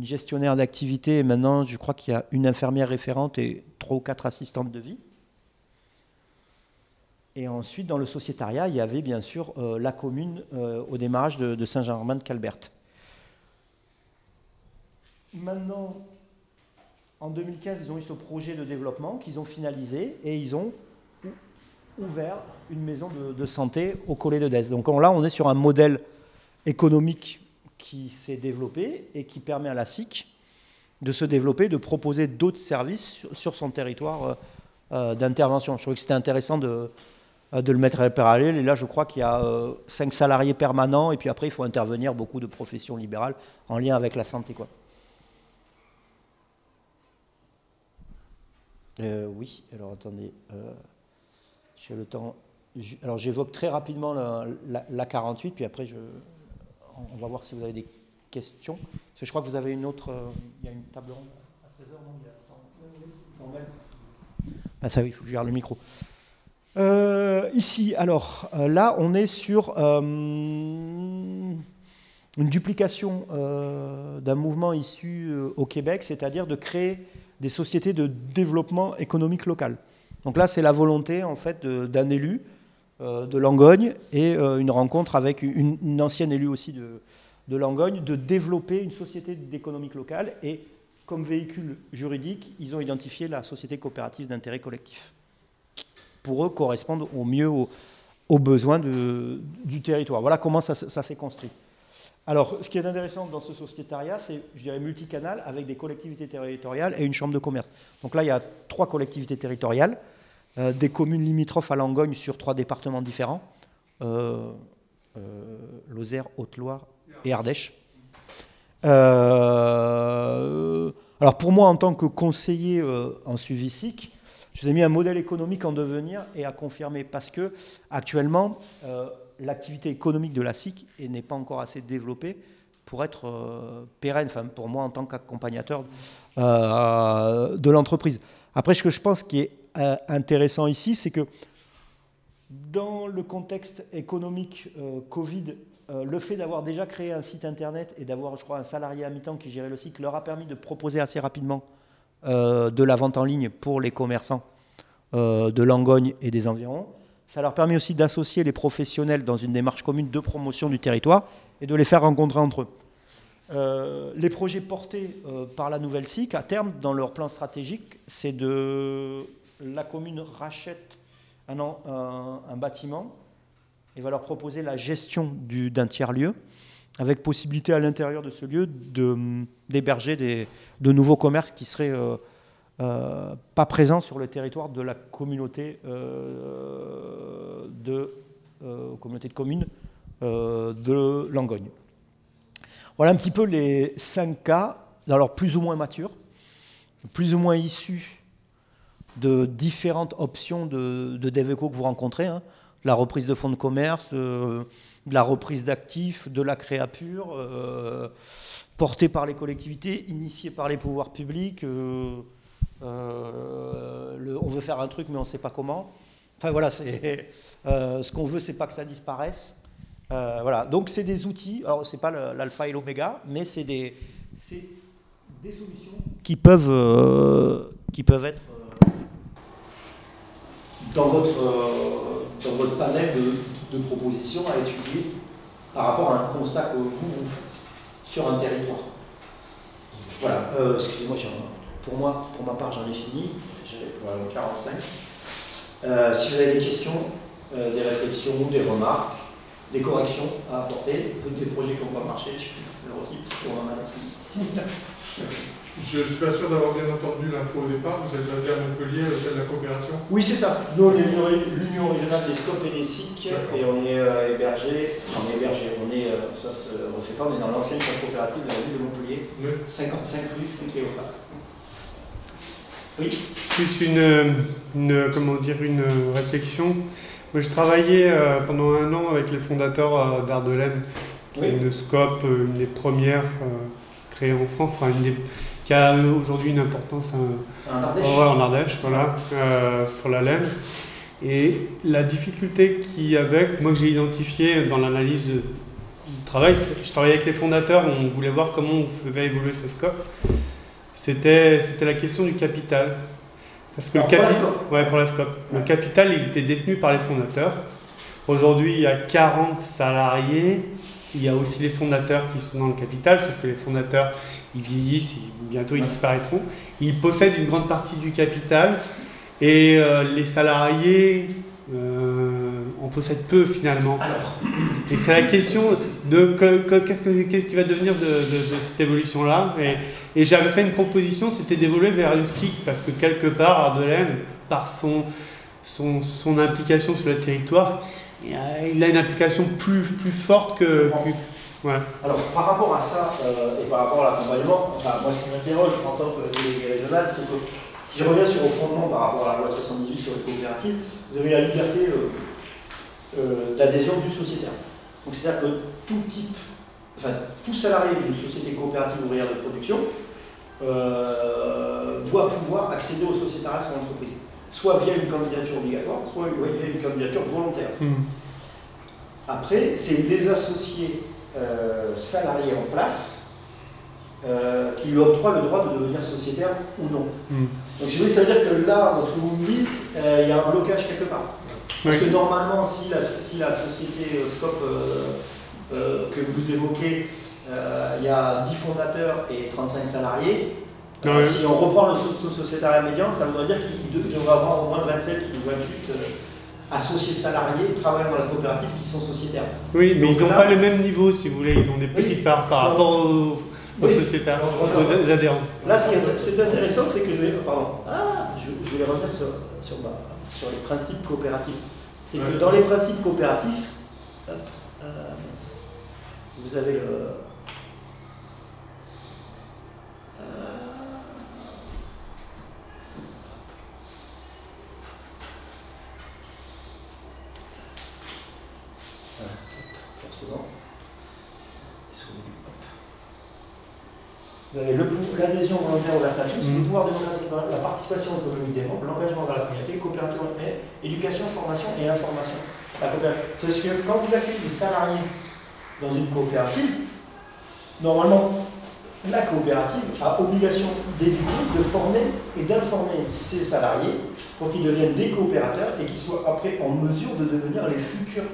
gestionnaire d'activité. Et maintenant, je crois qu'il y a une infirmière référente et 3 ou 4 assistantes de vie. Et ensuite, dans le sociétariat, il y avait bien sûr la commune au démarrage de Saint-Germain-de-Calbert. Maintenant, en 2015, ils ont eu ce projet de développement qu'ils ont finalisé et ils ont ouvert une maison de santé au Collet de Dez. Donc là, on est sur un modèle économique qui s'est développé et qui permet à la SIC de se développer, de proposer d'autres services sur son territoire d'intervention. Je trouvais que c'était intéressant de le mettre en parallèle. Et là, je crois qu'il y a 5 salariés permanents et puis après, il faut intervenir beaucoup de professions libérales en lien avec la santé, quoi. Oui, alors attendez, j'ai le temps. Alors j'évoque très rapidement la 48, puis après on va voir si vous avez des questions. Parce que je crois que vous avez une autre. Il y a une table ronde à 16h, non? Formelle. Ah ça oui, il faut que je gère le micro. Ici, alors là, on est sur une duplication d'un mouvement issu au Québec, c'est-à-dire de créer des sociétés de développement économique local. Donc là, c'est la volonté en fait d'un élu de Langogne et une rencontre avec une ancienne élue aussi de Langogne de développer une société d'économique locale et comme véhicule juridique, ils ont identifié la société coopérative d'intérêt collectif. Pour eux, correspondent au mieux aux besoins du territoire. Voilà comment ça s'est construit. Alors, ce qui est intéressant dans ce sociétariat, c'est, je dirais, multicanal avec des collectivités territoriales et une chambre de commerce. Donc là, il y a 3 collectivités territoriales, des communes limitrophes à Langogne sur 3 départements différents, Lozère, Haute-Loire et Ardèche. Alors pour moi, en tant que conseiller en suivi SIC, je vous ai mis un modèle économique en devenir et à confirmer parce que actuellement, l'activité économique de la SIC n'est pas encore assez développée pour être pérenne, enfin, pour moi en tant qu'accompagnateur de l'entreprise. Après, ce que je pense qui est intéressant ici, c'est que dans le contexte économique Covid, le fait d'avoir déjà créé un site internet et d'avoir, je crois, un salarié à mi-temps qui gérait le site leur a permis de proposer assez rapidement de la vente en ligne pour les commerçants de Langogne et des environs. Ça leur permet aussi d'associer les professionnels dans une démarche commune de promotion du territoire et de les faire rencontrer entre eux. Les projets portés par la nouvelle SIC, à terme, dans leur plan stratégique, c'est la commune rachète un bâtiment et va leur proposer la gestion d'un tiers-lieu, avec possibilité à l'intérieur de ce lieu d'héberger de nouveaux commerces qui seraient pas présents sur le territoire de la communauté communauté de communes de Langogne. Voilà un petit peu les 5 cas, alors plus ou moins matures, plus ou moins issus de différentes options de DevEco que vous rencontrez, hein, la reprise de fonds de commerce, de la reprise d'actifs, de la créa pure, portée par les collectivités, initiée par les pouvoirs publics. On veut faire un truc mais on ne sait pas comment. Enfin voilà, ce qu'on veut, c'est pas que ça disparaisse. Voilà, donc c'est des outils, alors c'est pas l'alpha et l'oméga, mais c'est des solutions qui peuvent être dans votre panel de propositions à étudier par rapport à un constat que vous faites sur un territoire. Voilà, excusez-moi, pour ma part, j'en ai fini, j'ai 45. Si vous avez des questions, des réflexions, des remarques, des corrections à apporter, des projets qui n'ont pas marché, je peux le aussi, parce qu'on en a ici. Je ne suis pas sûr d'avoir bien entendu l'info au départ. Vous êtes basé à Montpellier, l'hôtel de la coopération? Oui, c'est ça. Nous, on est l'Union régionale des scopes et des SIC, et on est hébergé, ça se refait pas, on est dans l'ancienne coopérative de la ville de Montpellier, oui. 55 rue Saint-Cléophas. Oui. Plus une réflexion. Moi, je travaillais pendant 1 an avec les fondateurs d'Ardelaine, qui est une scope, une des premières créées en France, enfin qui a aujourd'hui une importance en Ardèche, voilà, sur la laine. Et la difficulté qu'il y avait, moi que j'ai identifié dans l'analyse du travail, je travaillais avec les fondateurs, on voulait voir comment on faisait évoluer ces scopes, c'était la question du capital. Parce que pour la scope. Le capital, il était détenu par les fondateurs. Aujourd'hui, il y a 40 salariés. Il y a aussi les fondateurs qui sont dans le capital, sauf que les fondateurs, ils vieillissent, bientôt ils disparaîtront. Ils possèdent une grande partie du capital et les salariés en possèdent peu finalement. Et c'est la question de qu'est-ce qui va devenir de cette évolution-là. Et j'avais fait une proposition, c'était d'évoluer vers une SCIC, parce que quelque part, Ardelaine, par son implication sur le territoire, il a une implication plus forte que ouais. Alors, par rapport à ça, et par rapport à l'accompagnement, enfin, moi, ce qui m'interroge en tant que délégué régional, c'est que si je reviens sur le fondement par rapport à la loi 78 sur les coopératives, vous avez la liberté d'adhésion du sociétaire. Donc, c'est-à-dire que tout salarié d'une société coopérative ouvrière de production doit pouvoir accéder au sociétariat de son entreprise, soit via une candidature obligatoire, soit via une candidature volontaire. Après, c'est les associés salariés en place qui lui octroient le droit de devenir sociétaire ou non. Donc, si vous voulez, ça veut dire que là, dans ce que vous me dites, il y a un blocage quelque part. Parce que normalement, si la société Scope que vous évoquez, il y a 10 fondateurs et 35 salariés, si on reprend le sociétariat médian, ça voudrait dire qu'il devrait avoir au moins 27 ou 28 associés salariés travaillant dans la coopérative qui sont sociétaires. Oui, mais donc ils n'ont pas le même niveau, si vous voulez, ils ont des petites parts par rapport aux sociétaires, aux adhérents. Là, c'est intéressant, c'est que je vais revenir sur les principes coopératifs. C'est que dans les principes coopératifs, vous avez l'adhésion volontaire ouverte à tous, le pouvoir démocratique, la participation économique des membres, l'engagement dans la communauté, coopérative, éducation, formation et information. C'est ce que quand vous accueillez des salariés dans une coopérative, normalement, la coopérative a obligation d'éduquer, de former et d'informer ses salariés pour qu'ils deviennent des coopérateurs et qu'ils soient après en mesure de devenir les futurs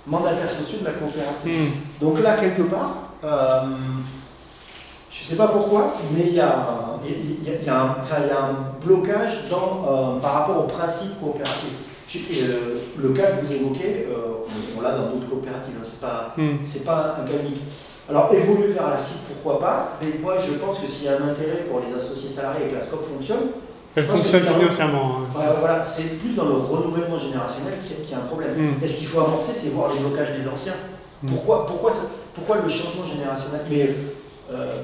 mandataires sociaux de la coopérative. Donc là, quelque part, je ne sais pas pourquoi, mais il y a un blocage par rapport au principe coopératif. Le cas que vous évoquez, on l'a dans d'autres coopératives, c'est pas un cas unique. Alors évoluer vers la CIC, pourquoi pas, mais moi je pense que s'il y a un intérêt pour les associés salariés et que la SCOP fonctionne, elle fonctionne financièrement. Voilà, c'est plus dans le renouvellement générationnel qu'il y a un problème. Et ce qu'il faut amorcer, c'est voir les blocages des anciens. Pourquoi le changement générationnel? Mais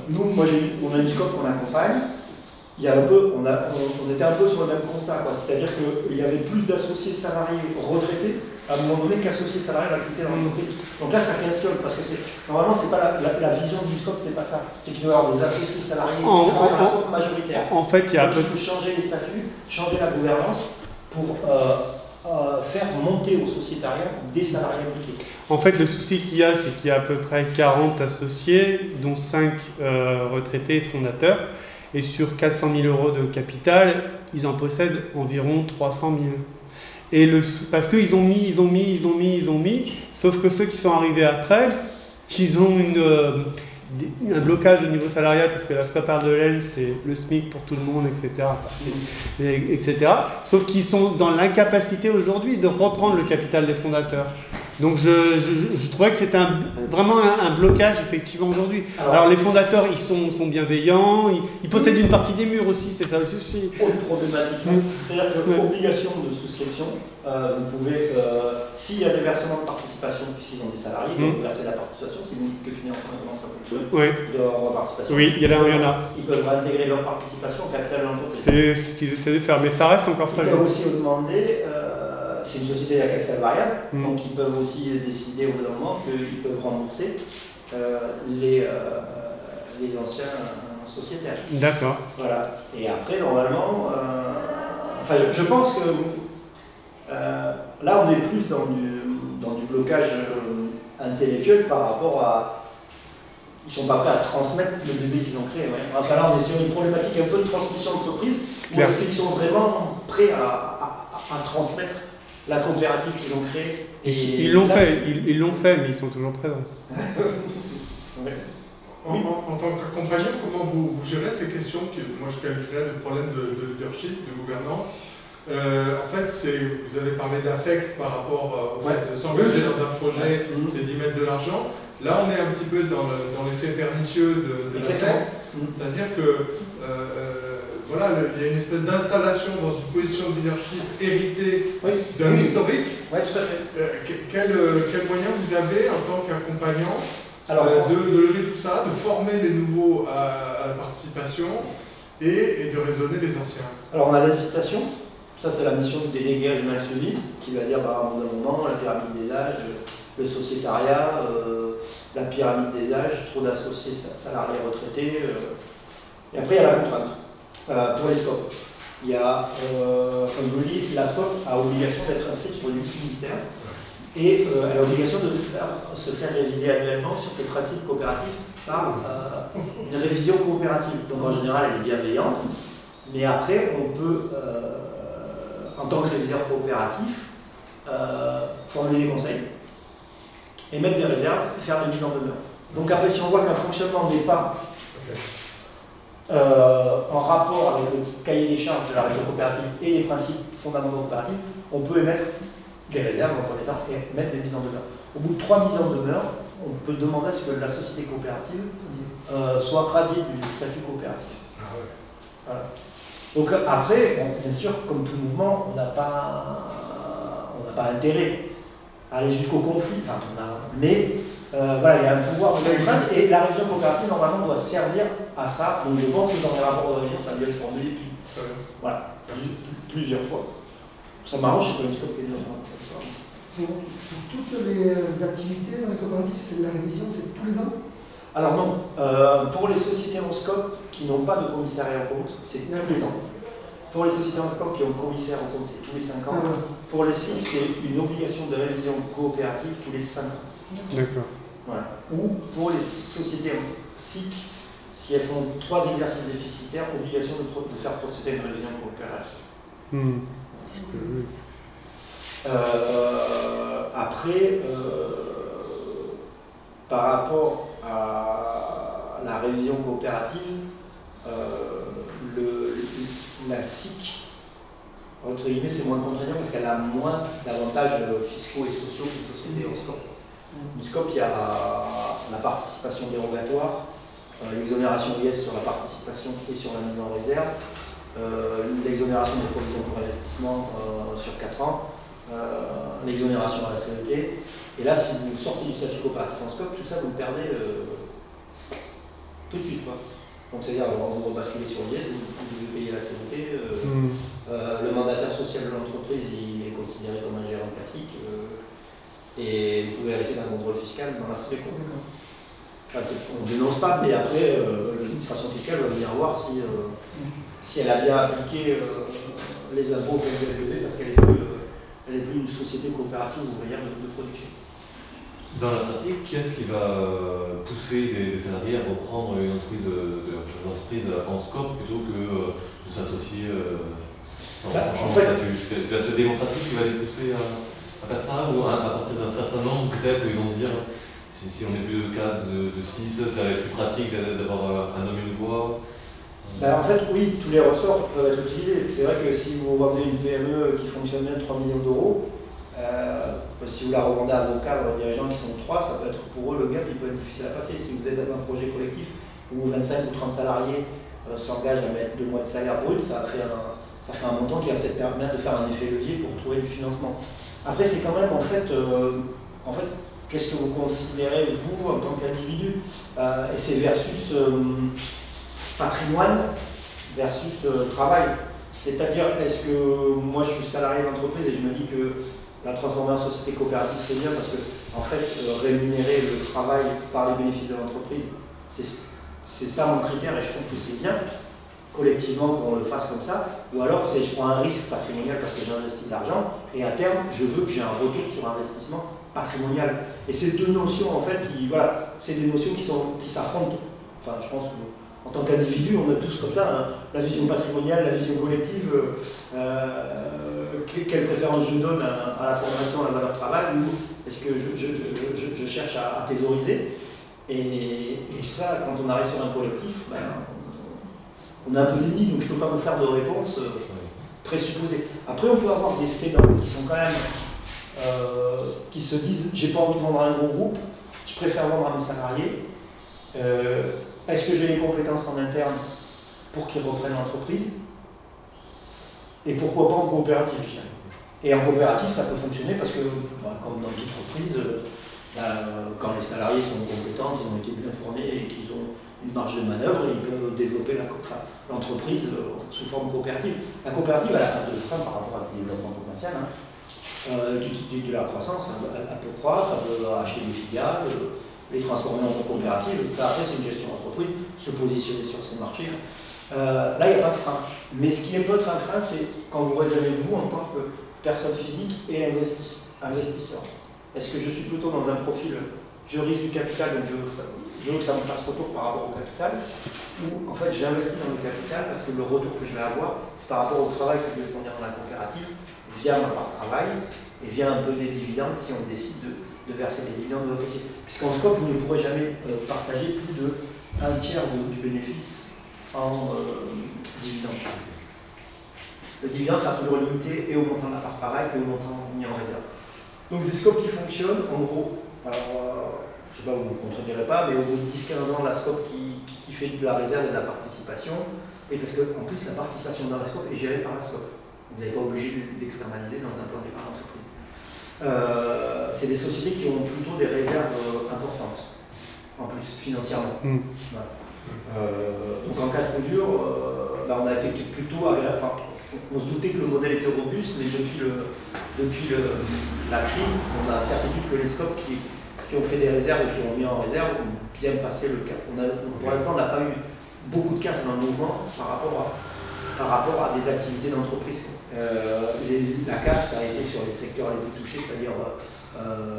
nous, on a une SCOP qu'on accompagne. On était un peu sur le même constat, c'est-à-dire qu'il y avait plus d'associés salariés retraités à un moment donné qu'associés salariés à l'activité de l'entreprise. Donc là, ça questionne, parce que normalement, c'est pas la vision du SCOP, c'est pas ça. C'est qu'il doit y avoir des associés salariés qui travaillent dans la SCOP majoritaire. En fait, il faut changer les statuts, changer la gouvernance pour faire monter au sociétariat des salariés impliqués. En fait, le souci qu'il y a, c'est qu'il y a à peu près 40 associés, dont 5 retraités fondateurs. Et sur 400 000 euros de capital, ils en possèdent environ 300 000. Et parce qu'ils ont mis, sauf que ceux qui sont arrivés après, ils ont un blocage au niveau salarial, parce que la SCOP Ardelène, c'est le SMIC pour tout le monde, etc. etc. Sauf qu'ils sont dans l'incapacité aujourd'hui de reprendre le capital des fondateurs. Donc je trouvais que c'était vraiment un blocage effectivement aujourd'hui. Alors les fondateurs, ils sont bienveillants, ils possèdent une partie des murs aussi, c'est ça le souci. Autre problématique, c'est-à-dire que l'obligation de souscription, vous pouvez, s'il y a des versements de participation, puisqu'ils ont des salariés, ils peuvent verser la participation, c'est une que financement comment ça fonctionne, de leur participation. Oui, il y en a. Ils peuvent intégrer leur participation au capital de l'entreprise. C'est ce qu'ils essaient de faire, mais ça reste encore fragile. fragile. Ils peuvent aussi demander, c'est une société à capital variable, donc ils peuvent aussi décider au bout d'un moment qu'ils peuvent rembourser les anciens sociétaires. D'accord. Voilà. Et après, normalement, enfin, je pense que là, on est plus dans du blocage intellectuel par rapport à. Ils ne sont pas prêts à transmettre le bébé qu'ils ont créé. Ouais. Enfin, là, on est sur une problématique un peu de transmission d'entreprise. Ou est-ce qu'ils sont vraiment prêts à transmettre la coopérative qu'ils ont créée? Ils l'ont fait, mais ils sont toujours présents. Ouais. En tant qu'accompagnant, comment vous gérez ces questions que moi je qualifierais de problème de leadership, de gouvernance? En fait, vous avez parlé d'affect par rapport au fait de s'engager dans un projet et d'y mettre de l'argent. Là, on est un petit peu dans l'effet pernicieux de l'affect, c'est-à-dire que voilà, il y a une espèce d'installation dans une position de leadership héritée d'un historique. Oui, tout à fait. Quel moyen vous avez en tant qu'accompagnant de lever tout ça, de former les nouveaux à la participation et de raisonner les anciens? Alors on a l'incitation, ça c'est la mission du délégué régional suivi, qui va dire à un moment, la pyramide des âges, le sociétariat, la pyramide des âges, trop d'associés salariés retraités. Et après il y a la contrainte. Pour les SCOP, il y a, comme je vous le dis, la SCOP a obligation d'être inscrite sur une liste ministère et elle a obligation de se faire réviser annuellement sur ses principes coopératifs par une révision coopérative. Donc en général, elle est bienveillante, mais après, on peut, en tant que réviseur coopératif, formuler des conseils, émettre des réserves et faire des mises en demeure. Donc après, si on voit qu'un fonctionnement n'est pas en rapport avec le cahier des charges de la révision coopérative et les principes fondamentaux coopératifs, on peut émettre des réserves en premier temps et mettre des mises en demeure. Au bout de 3 mises en demeure, on peut demander à ce que la société coopérative soit radiée du statut coopératif. Voilà. Donc après, bon, bien sûr, comme tout mouvement, on n'a pas intérêt à aller jusqu'au conflit, mais voilà, il y a un pouvoir de contrainte et la révision coopérative normalement doit servir à ça. Donc je pense que dans les rapports de révision, ça a dû être formulé voilà, plusieurs fois. Ça m'arrange, c'est pas une scope qui est dur. Pour toutes les activités dans les coopératives, c'est la révision, c'est tous les ans? Alors non, pour les sociétés en scope qui n'ont pas de commissariat en compte, c'est tous les ans. Pour les sociétés en scope qui ont commissaire en compte, c'est tous les 5 ans. Pour les SIC, c'est une obligation de révision coopérative tous les 5 ans. D'accord. Voilà. Ou pour les sociétés en SIC, si elles font 3 exercices déficitaires, obligation de faire procéder à une révision coopérative. Après, par rapport à la révision coopérative, la SIC, entre guillemets, c'est moins contraignant parce qu'elle a moins d'avantages fiscaux et sociaux qu'une société en SCOP. Une SCOP, il y a la participation dérogatoire, l'exonération IS sur la participation et sur la mise en réserve, l'exonération des provisions pour investissement sur 4 ans, l'exonération à la CET. Et là, si vous sortez du statut coopératif en SCOP, tout ça, vous le perdez tout de suite. Quoi. Donc, c'est-à-dire, vous rebasculez sur l'IS, vous devez payer la CET. Le mandataire social de l'entreprise, il est considéré comme un gérant classique. Et vous pouvez hériter d'un contrôle fiscal dans la foulée. Enfin, on ne dénonce pas, mais après, l'administration fiscale va venir voir si elle a bien appliqué les impôts qu'elle devait parce qu'elle est plus elle n'est plus une société coopérative ouvrière de production. Dans la pratique, qu'est-ce qui va pousser des salariés à reprendre une entreprise en scope plutôt que de s'associer sans changer de statut? C'est l'aspect démocratique qui va les pousser à faire ça, ou à partir d'un certain nombre peut-être où ils vont se dire si on est plus de 4, de 6, ça va être plus pratique d'avoir un homme et une voix? En fait, oui, tous les ressorts peuvent être utilisés. C'est vrai que si vous vendez une PME qui fonctionne bien 3 millions d'euros, si vous la revendez à vos cadres dirigeants qui sont 3, ça peut être pour eux, le gap il peut être difficile à passer. Si vous êtes dans un projet collectif où 25 ou 30 salariés s'engagent à mettre 2 mois de salaire brut, ça fait un montant qui va peut-être permettre de faire un effet levier pour trouver du financement. Après, c'est quand même en fait qu'est-ce que vous considérez, vous, en tant qu'individu, et c'est versus patrimoine versus travail. C'est-à-dire, est-ce que moi je suis salarié d'entreprise et je me dis que la transformer en société coopérative c'est bien parce que, en fait, rémunérer le travail par les bénéfices de l'entreprise, c'est ça mon critère et je trouve que c'est bien, collectivement, qu'on le fasse comme ça. Ou alors, je prends un risque patrimonial parce que j'ai investi de l'argent et à terme, je veux que j'ai un retour sur investissement patrimonial. Et ces deux notions, en fait, voilà, c'est des notions qui s'affrontent. Enfin, je pense que en tant qu'individu, on a tous comme ça, hein, la vision patrimoniale, la vision collective, quelle préférence je donne à la formation, à la valeur travail, ou est-ce que je cherche à thésauriser. Et ça, quand on arrive sur un collectif, on a un peu d'ennemis, donc je ne peux pas vous faire de réponse présupposée. Après, on peut avoir des cédants qui sont quand même, qui se disent, j'ai pas envie de vendre à un gros groupe, je préfère vendre à mes salariés. Est-ce que j'ai les compétences en interne pour qu'ils reprennent l'entreprise? Et pourquoi pas en coopérative, je dirais. Et en coopérative, ça peut fonctionner parce que, comme dans toute entreprise, quand les salariés sont compétents, ils ont été bien formés et qu'ils ont une marge de manœuvre, ils peuvent développer l'entreprise sous forme coopérative. La coopérative, elle n'a pas de frein par rapport au développement commercial. De la croissance, elle peut croître, elle peut acheter des filiales, les transformer en coopérative. Après, c'est une gestion d'entreprise, se positionner sur ces marchés. Là, il n'y a pas de frein. Mais ce qui peut être un frein, c'est quand vous raisonnez vous en tant que personne physique et investisseur. Est-ce que je suis plutôt dans un profil, je risque du capital, donc je veux que ça me fasse retour par rapport au capital, ou en fait j'investis dans le capital parce que le retour que je vais avoir, c'est par rapport au travail que je vais fournir dans la coopérative, via ma part de travail, et via un peu des dividendes si on décide de verser des dividendes de l'officier. Puisqu'en scope, vous ne pourrez jamais partager plus de 1/3 du bénéfice en dividende. Le dividende sera toujours limité et au montant de la part de travail et au montant mis en réserve. Donc des scopes qui fonctionnent, en gros, alors, je ne sais pas, vous ne me contredirez pas, mais au bout de 10-15 ans, la scope qui fait de la réserve et de la participation, et parce qu'en plus la participation dans la scope est gérée par la scope. Vous n'êtes pas obligé d'externaliser dans un plan d'épargne d'entreprise. C'est des sociétés qui ont plutôt des réserves importantes, en plus, financièrement. Voilà. Donc en cas de coup dur, on a été plutôt agréable. Enfin, on se doutait que le modèle était robuste, mais depuis la crise, on a la certitude que les scopes qui ont fait des réserves et qui ont mis en réserve ont bien passé le cap. Pour l'instant, on n'a pas eu beaucoup de casse dans le mouvement par rapport à des activités d'entreprise. La casse a été sur les secteurs les plus touchés, c'est-à-dire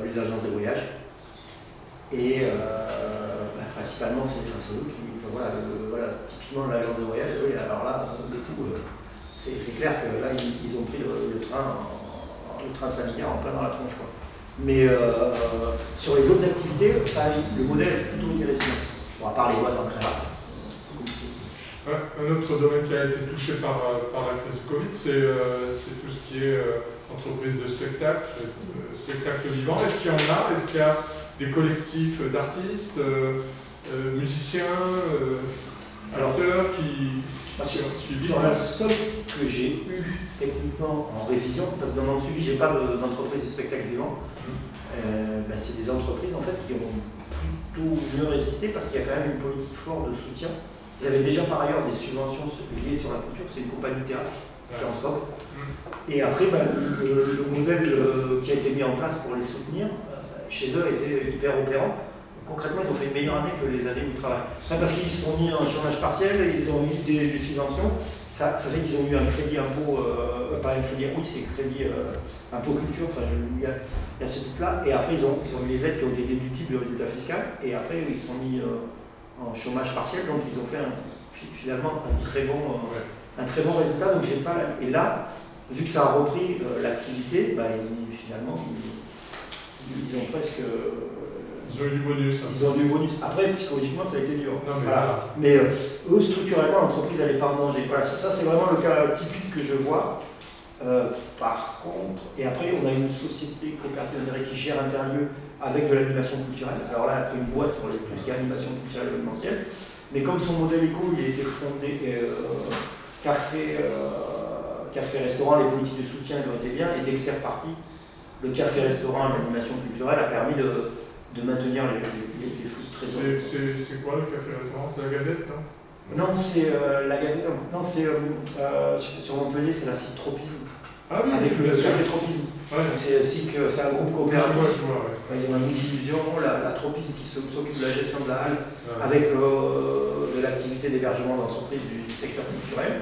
les agences de voyage. Et principalement, c'est eux qui. Voilà, typiquement l'agence de voyage, oui, alors là, c'est clair que là, ils ont pris le train sanitaire en plein dans la tronche. Quoi. Mais sur les autres activités, le modèle a plutôt été résilient. Bon, à part les boîtes en créa. Un autre domaine qui a été touché par la crise du Covid, c'est tout ce qui est entreprise de spectacle vivant. Est-ce qu'il y en a? Est-ce qu'il y a des collectifs d'artistes, musiciens, acteurs qui ont suivi? Sur la somme que j'ai eue techniquement en révision, parce que dans mon suivi, je n'ai pas d'entreprise de spectacle vivant, c'est des entreprises en fait qui ont plutôt mieux résisté parce qu'il y a quand même une politique forte de soutien. Ils avaient déjà par ailleurs des subventions liées sur la culture, c'est une compagnie de théâtre qui est en scope. Et après, le modèle qui a été mis en place pour les soutenir, chez eux, était hyper opérant. concrètement, ils ont fait une meilleure année que les années où ils travaillent. Parce qu'ils se sont mis en chômage partiel, et ils ont eu des subventions. Ça fait qu'ils ont eu un crédit impôt, pas un crédit, oui, c'est un crédit impôt culture, enfin, il y a ce truc-là. Et après, ils ont eu les aides qui ont été déductibles du résultat fiscal. Et après, ils se sont mis en chômage partiel, donc ils ont fait finalement un très bon résultat. Donc j'ai pas. Et là, vu que ça a repris l'activité, bah, finalement, ils ont presque. Ils ont eu du bonus. Ils ont eu du bonus. Après, psychologiquement, ça a été dur. Non, mais voilà. Mais eux, structurellement, l'entreprise, elle n'est pas en danger. Voilà, ça c'est vraiment le cas typique que je vois. Par contre, et après, on a une société coopérative d'intérêt qui gère Interlieu avec de l'animation culturelle. Alors là, elle a pris une boîte sur tout ce qui est animation culturelle événementielle. Mais comme son modèle éco, il a été fondé café-restaurant, les politiques de soutien ont été bien, et dès que c'est reparti, le café-restaurant et l'animation culturelle a permis de maintenir les flux de trésor. C'est quoi le café-restaurant? C'est la Gazette, non? Non, c'est la Gazette. Non, c'est sur Montpellier, c'est la site Tropisme. Ah oui, avec le café Tropisme. Ouais. C'est un groupe coopératif. Ouais. Ils ont une division, la Tropisme, qui s'occupe de la gestion de la halle, avec de l'activité d'hébergement d'entreprises du secteur culturel.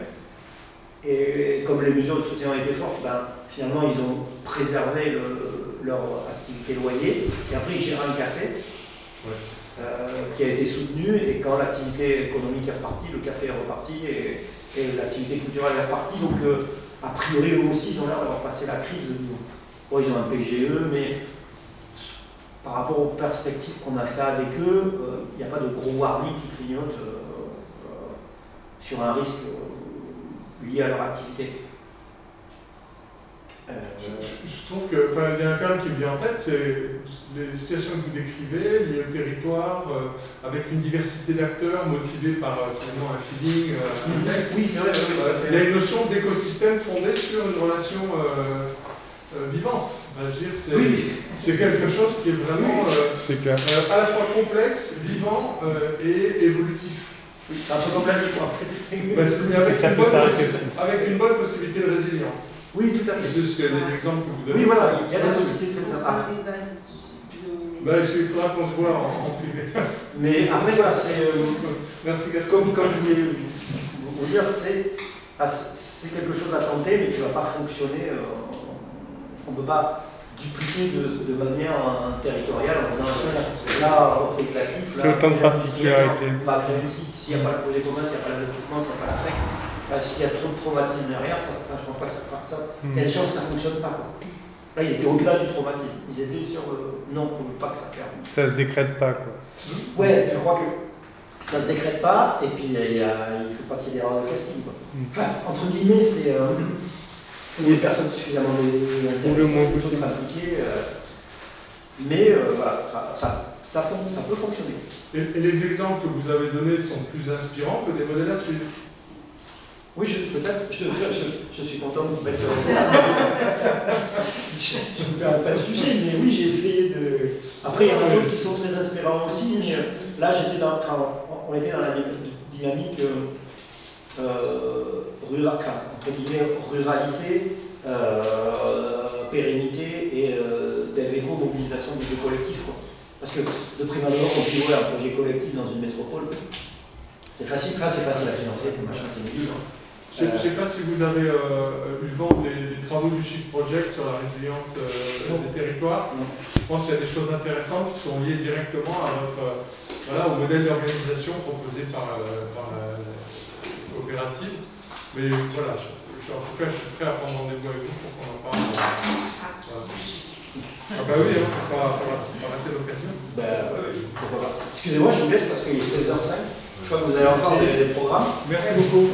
Et comme les mesures de soutien ont été fortes, ben, finalement, ils ont préservé leur activité loyer. Et après, ils gèrent un café qui a été soutenu. Et quand l'activité économique est repartie, le café est reparti et l'activité culturelle est repartie. Donc, a priori, eux aussi, ils ont l'air d'avoir passé la crise de nouveau. Bon, ils ont un PGE, mais par rapport aux perspectives qu'on a fait avec eux, il n'y a pas de gros warning qui clignotent sur un risque lié à leur activité. Je trouve qu'il y a un terme qui me vient en tête, c'est les situations que vous décrivez, liées au territoire, avec une diversité d'acteurs motivés par finalement un feeling. Oui, c'est vrai. Il y a une notion d'écosystème fondée sur une relation vivante. Je veux dire, c'est quelque chose qui est vraiment à la fois complexe, vivant et évolutif. C'est un peu comme la vie, quoi. Avec une bonne possibilité de résilience. Oui, tout à fait. C'est ce que les exemples que vous donnez. Oui, voilà, il y a des possibilités de ça. Il faudra qu'on se voit en privé. Mais après, voilà, c'est. Merci, comme je voulais vous dire, c'est quelque chose à tenter, mais qui ne va pas fonctionner. On ne peut pas dupliquer de manière territoriale en disant là, reprise d'actifs. C'est autant de particularités. S'il n'y a pas le projet commun, s'il n'y a pas l'investissement, s'il n'y a pas la FEC, s'il y a trop de traumatisme derrière, je ne pense pas que ça. Il y a des chances que ça ne fonctionne pas. Quoi. Là, ils étaient au-delà du traumatisme. Ils étaient sur le non, on ne veut pas que ça ferme. Ça se décrète pas, quoi. Ouais, je crois que ça se décrète pas, et puis il ne faut pas qu'il y ait d'erreur de casting. Quoi. Enfin, entre guillemets, c'est des personnes suffisamment intéressées, plutôt impliquées. Mais voilà, ça peut fonctionner. Et les exemples que vous avez donnés sont plus inspirants que des modèles à suivre? Oui, peut-être, je suis content de vous mettre ça en place. Je ne me permets pas de juger, mais oui, j'ai essayé de. Après, il y en a d'autres qui sont très inspirants aussi. Là, on était dans la dynamique entre guillemets, ruralité, pérennité et mobilisation du jeu collectif. Quoi. Parce que de prime abord, on dit un projet collectif dans une métropole, c'est facile à financer, c'est machin, c'est nul. Je ne sais pas si vous avez eu vent des travaux du Shift Project sur la résilience des territoires. Non. Je pense qu'il y a des choses intéressantes qui sont liées directement à au modèle d'organisation proposé par la coopérative. Mais voilà, en tout cas, je suis prêt à prendre rendez-vous avec vous pour qu'on en parle. Voilà. Ah bah oui, on va rater l'occasion. Oui, pourquoi pas. Excusez-moi, je vous laisse parce qu'il est 16h05. Je crois que vous avez encore des programmes. Merci beaucoup.